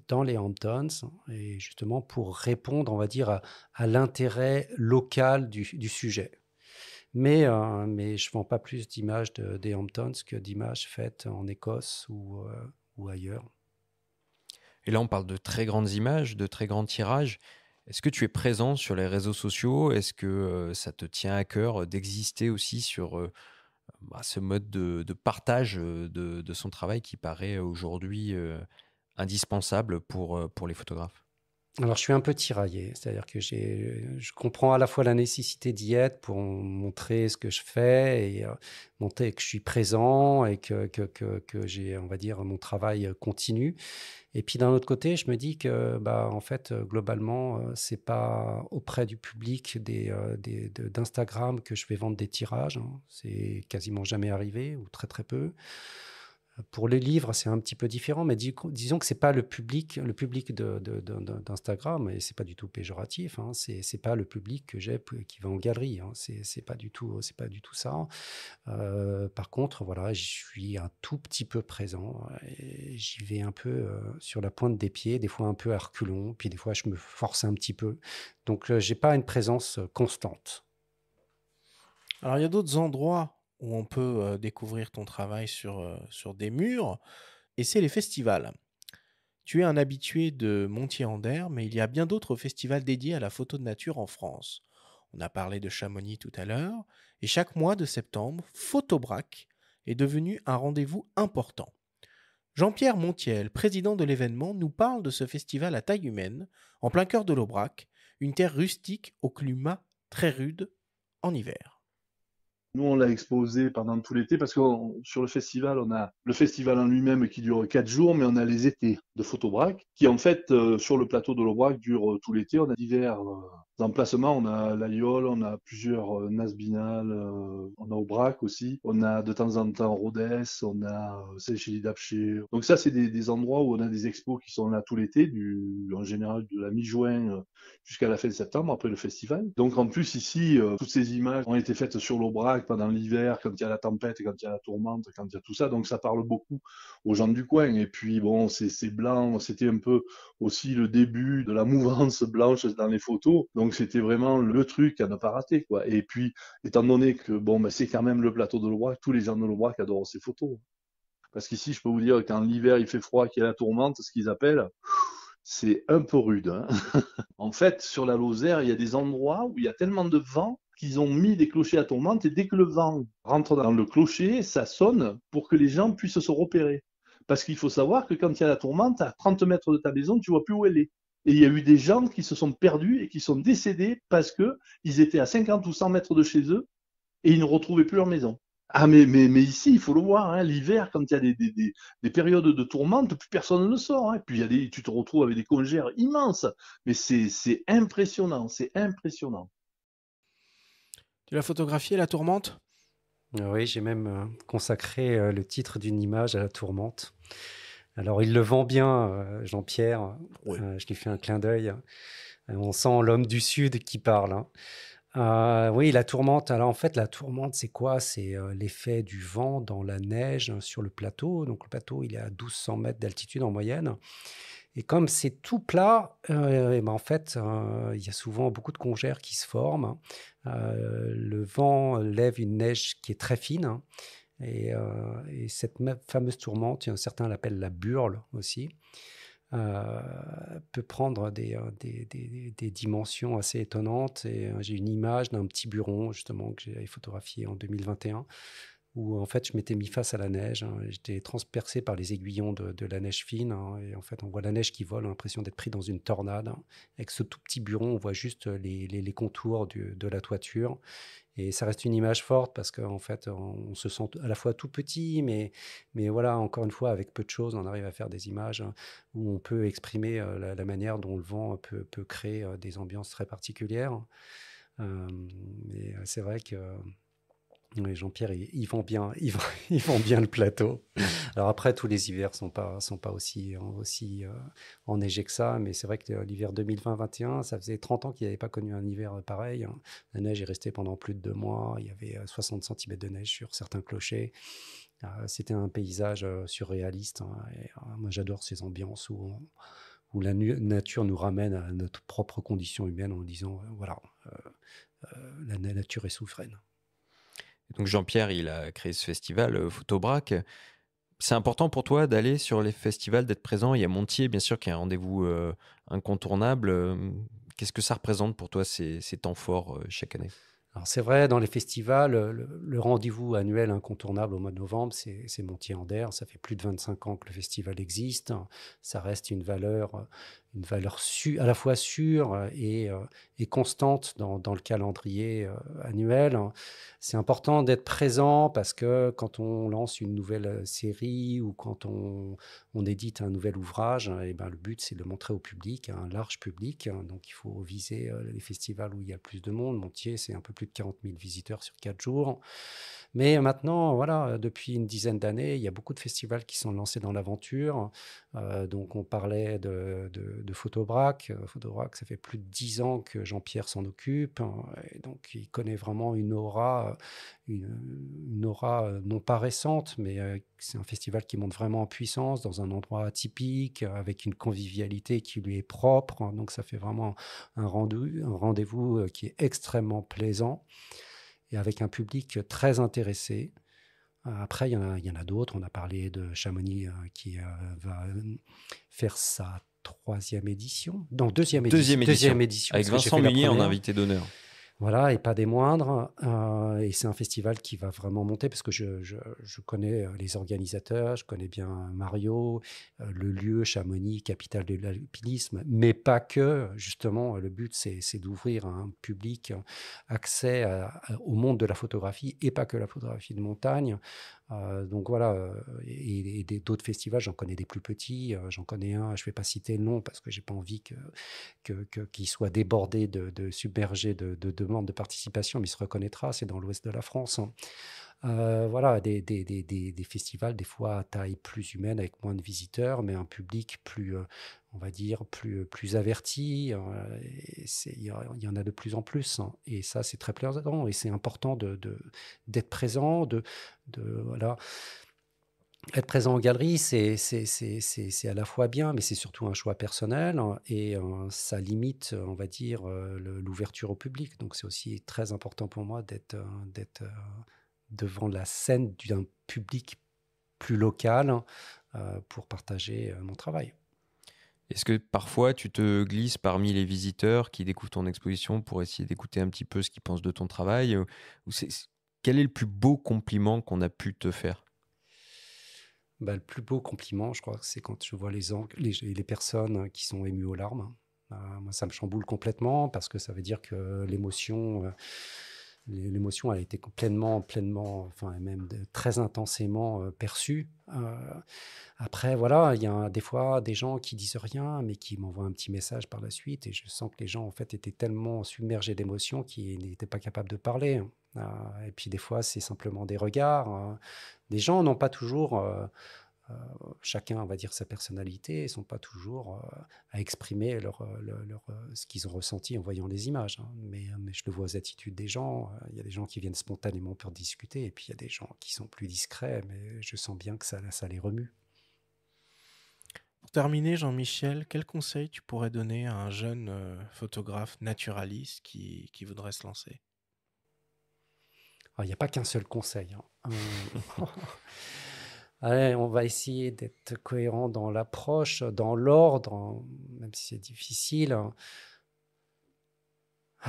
Speaker 3: dans les Hamptons, et justement pour répondre, on va dire, à l'intérêt local du sujet. Mais je ne vends pas plus d'images des Hamptons que d'images faites en Écosse ou ailleurs.
Speaker 4: Et là, on parle de très grandes images, de très grands tirages. Est-ce que tu es présent sur les réseaux sociaux? Est-ce que ça te tient à cœur d'exister aussi sur ce mode de partage de son travail qui paraît aujourd'hui indispensable pour les photographes?
Speaker 3: Alors, je suis un peu tiraillé, c'est-à-dire que je comprends à la fois la nécessité d'y être pour montrer ce que je fais et montrer que je suis présent et que j'ai, on va dire, mon travail continue. Et puis d'un autre côté, je me dis que, en fait, globalement, c'est pas auprès du public d'Instagram que je vais vendre des tirages. C'est quasiment jamais arrivé ou très très peu. Pour les livres, c'est un petit peu différent, mais disons que c'est pas le public d'Instagram, et c'est pas du tout péjoratif. C'est pas le public que j'ai qui va en galerie. C'est pas du tout ça. Par contre, voilà, je suis un tout petit peu présent. Et j'y vais un peu sur la pointe des pieds, des fois un peu à reculons, puis des fois je me force un petit peu. Donc, j'ai pas une présence constante.
Speaker 1: Alors, il y a d'autres endroits où on peut découvrir ton travail sur des murs, et c'est les festivals. Tu es un habitué de Montier-en-Der, mais il y a bien d'autres festivals dédiés à la photo de nature en France. On a parlé de Chamonix tout à l'heure, et chaque mois de septembre, Photobrac est devenu un rendez-vous important. Jean-Pierre Montiel, président de l'événement, nous parle de ce festival à taille humaine, en plein cœur de l'Aubrac, une terre rustique au climat très rude en hiver.
Speaker 9: Nous, on l'a exposé pendant tout l'été parce que sur le festival, on a le festival en lui-même qui dure 4 jours, mais on a les étés de Photobrac qui, en fait, sur le plateau de l'Aubrac, durent tout l'été. On a divers emplacements. On a l'Aïole, on a plusieurs Nasbinal, on a Aubrac aussi. On a de temps en temps Rodez, on a Saint-Chély-d'Apcher. Donc ça, c'est des endroits où on a des expos qui sont là tout l'été, en général de la mi-juin jusqu'à la fin de septembre, après le festival. Donc en plus, ici, toutes ces images ont été faites sur l'Aubrac pendant l'hiver, quand il y a la tempête, quand il y a la tourmente, quand il y a tout ça. Donc ça parle beaucoup aux gens du coin. Et puis bon, c'est blanc, c'était un peu aussi le début de la mouvance blanche dans les photos. Donc c'était vraiment le truc à ne pas rater, quoi. Et puis, étant donné que c'est quand même le plateau de l'Aubrac, tous les gens de l'Aubrac adorent ces photos. Parce qu'ici, je peux vous dire, quand l'hiver il fait froid, qu'il y a la tourmente, ce qu'ils appellent, c'est un peu rude. En fait, sur la Lozère, il y a des endroits où il y a tellement de vent qu'ils ont mis des clochers à tourmente et dès que le vent rentre dans le clocher, ça sonne pour que les gens puissent se repérer. Parce qu'il faut savoir que quand il y a la tourmente, à 30 mètres de ta maison, tu vois plus où elle est. Et il y a eu des gens qui se sont perdus et qui sont décédés parce qu'ils étaient à 50 ou 100 mètres de chez eux et ils ne retrouvaient plus leur maison. Ah mais ici, il faut le voir, l'hiver, quand il y a des périodes de tourmente, plus personne ne sort. Puis tu te retrouves avec des congères immenses. Mais c'est impressionnant, c'est impressionnant.
Speaker 1: Tu l'as photographié, la tourmente ?
Speaker 3: Oui, j'ai même consacré le titre d'une image à la tourmente. Alors, il le vend bien, Jean-Pierre.
Speaker 1: Oui.
Speaker 3: Je lui fais un clin d'œil. On sent l'homme du Sud qui parle. Oui, la tourmente. Alors, en fait, la tourmente, c'est quoi? C'est l'effet du vent dans la neige sur le plateau. Donc, le plateau, il est à 1200 mètres d'altitude en moyenne. Et comme c'est tout plat, en fait, il y a souvent beaucoup de congères qui se forment. Le vent lève une neige qui est très fine. Et cette fameuse tourmente, certains l'appellent la burle aussi, peut prendre des dimensions assez étonnantes. Et j'ai une image d'un petit buron, justement, que j'ai photographié en 2021, où en fait je m'étais mis face à la neige. J'étais transpercé par les aiguillons de la neige fine. Et en fait, on voit la neige qui vole, on a l'impression d'être pris dans une tornade. Avec ce tout petit buron, on voit juste les contours de la toiture. Et ça reste une image forte parce qu'en fait, on se sent à la fois tout petit, mais voilà, encore une fois, avec peu de choses, on arrive à faire des images où on peut exprimer la manière dont le vent peut créer des ambiances très particulières. Mais c'est vrai que oui, Jean-Pierre, ils vont bien, ils vont bien le plateau. Alors après, tous les hivers sont pas aussi enneigés que ça, mais c'est vrai que l'hiver 2020-21, ça faisait 30 ans qu'il n'avait pas connu un hiver pareil. La neige est restée pendant plus de 2 mois. Il y avait 60 cm de neige sur certains clochers. C'était un paysage surréaliste. Et, moi, j'adore ces ambiances où la nature nous ramène à notre propre condition humaine en disant, voilà, la nature est souveraine.
Speaker 4: Donc Jean-Pierre, il a créé ce festival Photobrac. C'est important pour toi d'aller sur les festivals, d'être présent. Il y a Montier, bien sûr, qui est un rendez-vous incontournable. Qu'est-ce que ça représente pour toi, ces temps forts chaque année ?
Speaker 3: Alors c'est vrai, dans les festivals, le rendez-vous annuel incontournable au mois de novembre, c'est Montier-Anders. Ça fait plus de 25 ans que le festival existe. Ça reste une valeur à la fois sûre et constante dans le calendrier annuel. C'est important d'être présent parce que quand on lance une nouvelle série ou quand on édite un nouvel ouvrage, et ben, le but c'est de le montrer au public, à un large public. Donc il faut viser les festivals où il y a le plus de monde. Montier, c'est un peu plus de 40 000 visiteurs sur 4 jours. Mais maintenant, voilà, depuis une dizaine d'années, il y a beaucoup de festivals qui sont lancés dans l'aventure. Donc on parlait de Photobrac. Photobrac, ça fait plus de 10 ans que Jean-Pierre s'en occupe. Et donc il connaît vraiment une aura non pas récente, mais c'est un festival qui monte vraiment en puissance dans un endroit atypique, avec une convivialité qui lui est propre. Donc ça fait vraiment un rendez-vous qui est extrêmement plaisant et avec un public très intéressé. Après, il y en a d'autres. On a parlé de Chamonix qui va faire sa deuxième édition.
Speaker 4: Avec Vincent Munier en invité d'honneur.
Speaker 3: Voilà, et pas des moindres. Et c'est un festival qui va vraiment monter parce que je connais les organisateurs, je connais bien Mario, le lieu, Chamonix, capitale de l'alpinisme, mais pas que. Justement, le but, c'est d'ouvrir à un public accès au monde de la photographie et pas que la photographie de montagne. Donc voilà, et d'autres festivals, j'en connais des plus petits, j'en connais un, je ne vais pas citer le nom parce que je n'ai pas envie qu'il soit débordé submergé de demandes de participation, mais il se reconnaîtra, c'est dans l'ouest de la France. Voilà, des festivals, des fois à taille plus humaine, avec moins de visiteurs, mais un public plus, on va dire, plus averti. Il y en a de plus en plus. Et ça, c'est très plaisant. Et c'est important d'être présent, voilà. Être présent en galerie, c'est à la fois bien, mais c'est surtout un choix personnel et ça limite, on va dire, l'ouverture au public. Donc c'est aussi très important pour moi d'être devant la scène d'un public plus local pour partager mon travail.
Speaker 4: Est-ce que parfois tu te glisses parmi les visiteurs qui découvrent ton exposition pour essayer d'écouter un petit peu ce qu'ils pensent de ton travail Quel est le plus beau compliment qu'on a pu te faire ?
Speaker 3: Le plus beau compliment, je crois que c'est quand je vois les personnes qui sont émues aux larmes. Moi, ça me chamboule complètement parce que ça veut dire que l'émotion a été pleinement, enfin même très intensément perçue. Après, voilà, il y a des fois des gens qui disent rien, mais qui m'envoient un petit message par la suite, et je sens que les gens en fait étaient tellement submergés d'émotions qu'ils n'étaient pas capables de parler. Et puis des fois, c'est simplement des regards. Les gens n'ont pas toujours chacun, on va dire, sa personnalité, ils ne sont pas toujours à exprimer ce qu'ils ont ressenti en voyant les images. Mais je le vois aux attitudes des gens. Il y a des gens qui viennent spontanément pour discuter, et puis il y a des gens qui sont plus discrets, mais je sens bien que ça les remue.
Speaker 1: Pour terminer, Jean-Michel, quel conseil tu pourrais donner à un jeune photographe naturaliste qui voudrait se lancer ?
Speaker 3: Il n'y a pas qu'un seul conseil. Allez, on va essayer d'être cohérent dans l'approche, dans l'ordre, même si c'est difficile.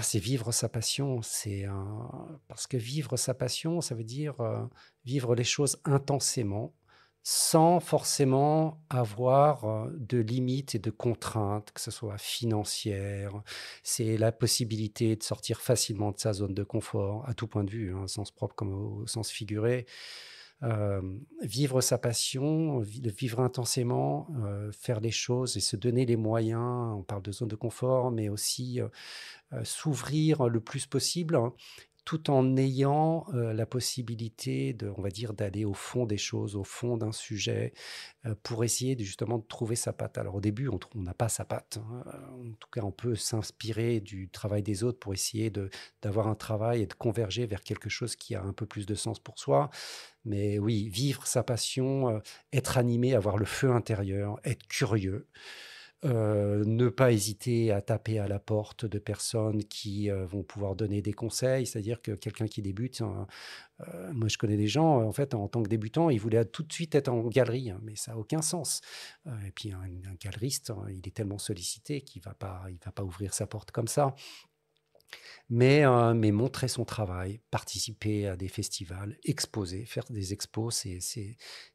Speaker 3: C'est vivre sa passion. Parce que vivre sa passion, ça veut dire vivre les choses intensément, sans forcément avoir de limites et de contraintes, que ce soit financières. C'est la possibilité de sortir facilement de sa zone de confort, à tout point de vue, au sens propre comme au sens figuré. Vivre sa passion, vivre intensément, faire les choses et se donner les moyens. On parle de zone de confort, mais aussi s'ouvrir le plus possible, tout en ayant la possibilité on va dire, d'aller au fond des choses, au fond d'un sujet, pour essayer justement de trouver sa patte. Alors au début, on n'a pas sa patte. En tout cas, on peut s'inspirer du travail des autres pour essayer d'avoir un travail et de converger vers quelque chose qui a un peu plus de sens pour soi. Mais oui, vivre sa passion, être animé, avoir le feu intérieur, être curieux. Ne pas hésiter à taper à la porte de personnes qui vont pouvoir donner des conseils. C'est-à-dire que quelqu'un qui débute, moi je connais des gens, en fait, en tant que débutant, ils voulaient tout de suite être en galerie, mais ça n'a aucun sens. Et puis un galeriste, il est tellement sollicité qu'il ne va pas ouvrir sa porte comme ça. Mais montrer son travail, participer à des festivals, exposer, faire des expos,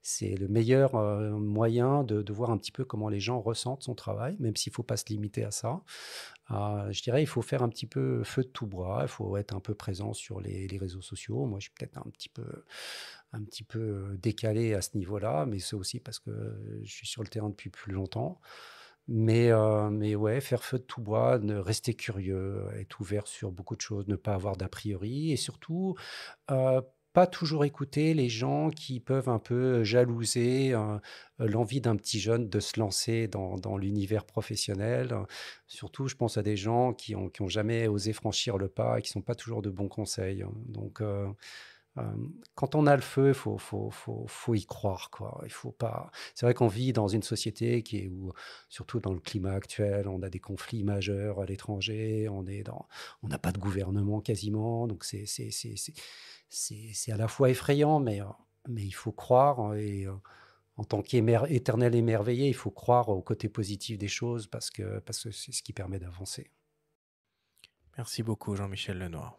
Speaker 3: c'est le meilleur moyen de voir un petit peu comment les gens ressentent son travail, même s'il ne faut pas se limiter à ça. Je dirais, il faut faire un petit peu feu de tout bois, il faut être un peu présent sur les réseaux sociaux. Moi, je suis peut-être un petit peu décalé à ce niveau-là, mais c'est aussi parce que je suis sur le terrain depuis plus longtemps. Mais ouais, faire feu de tout bois, rester curieux, être ouvert sur beaucoup de choses, ne pas avoir d'a priori et surtout, pas toujours écouter les gens qui peuvent un peu jalouser, l'envie d'un petit jeune de se lancer dans l'univers professionnel. Surtout, je pense à des gens qui ont jamais osé franchir le pas et qui sont pas toujours de bons conseils. Donc, quand on a le feu, faut y croire, quoi. Il faut pas. C'est vrai qu'on vit dans une société où, surtout dans le climat actuel, on a des conflits majeurs à l'étranger. On n'a pas de gouvernement quasiment, donc c'est à la fois effrayant, mais il faut croire et en tant qu'éternel émerveillé, il faut croire au côté positif des choses parce que c'est ce qui permet d'avancer.
Speaker 1: Merci beaucoup, Jean-Michel Lenoir.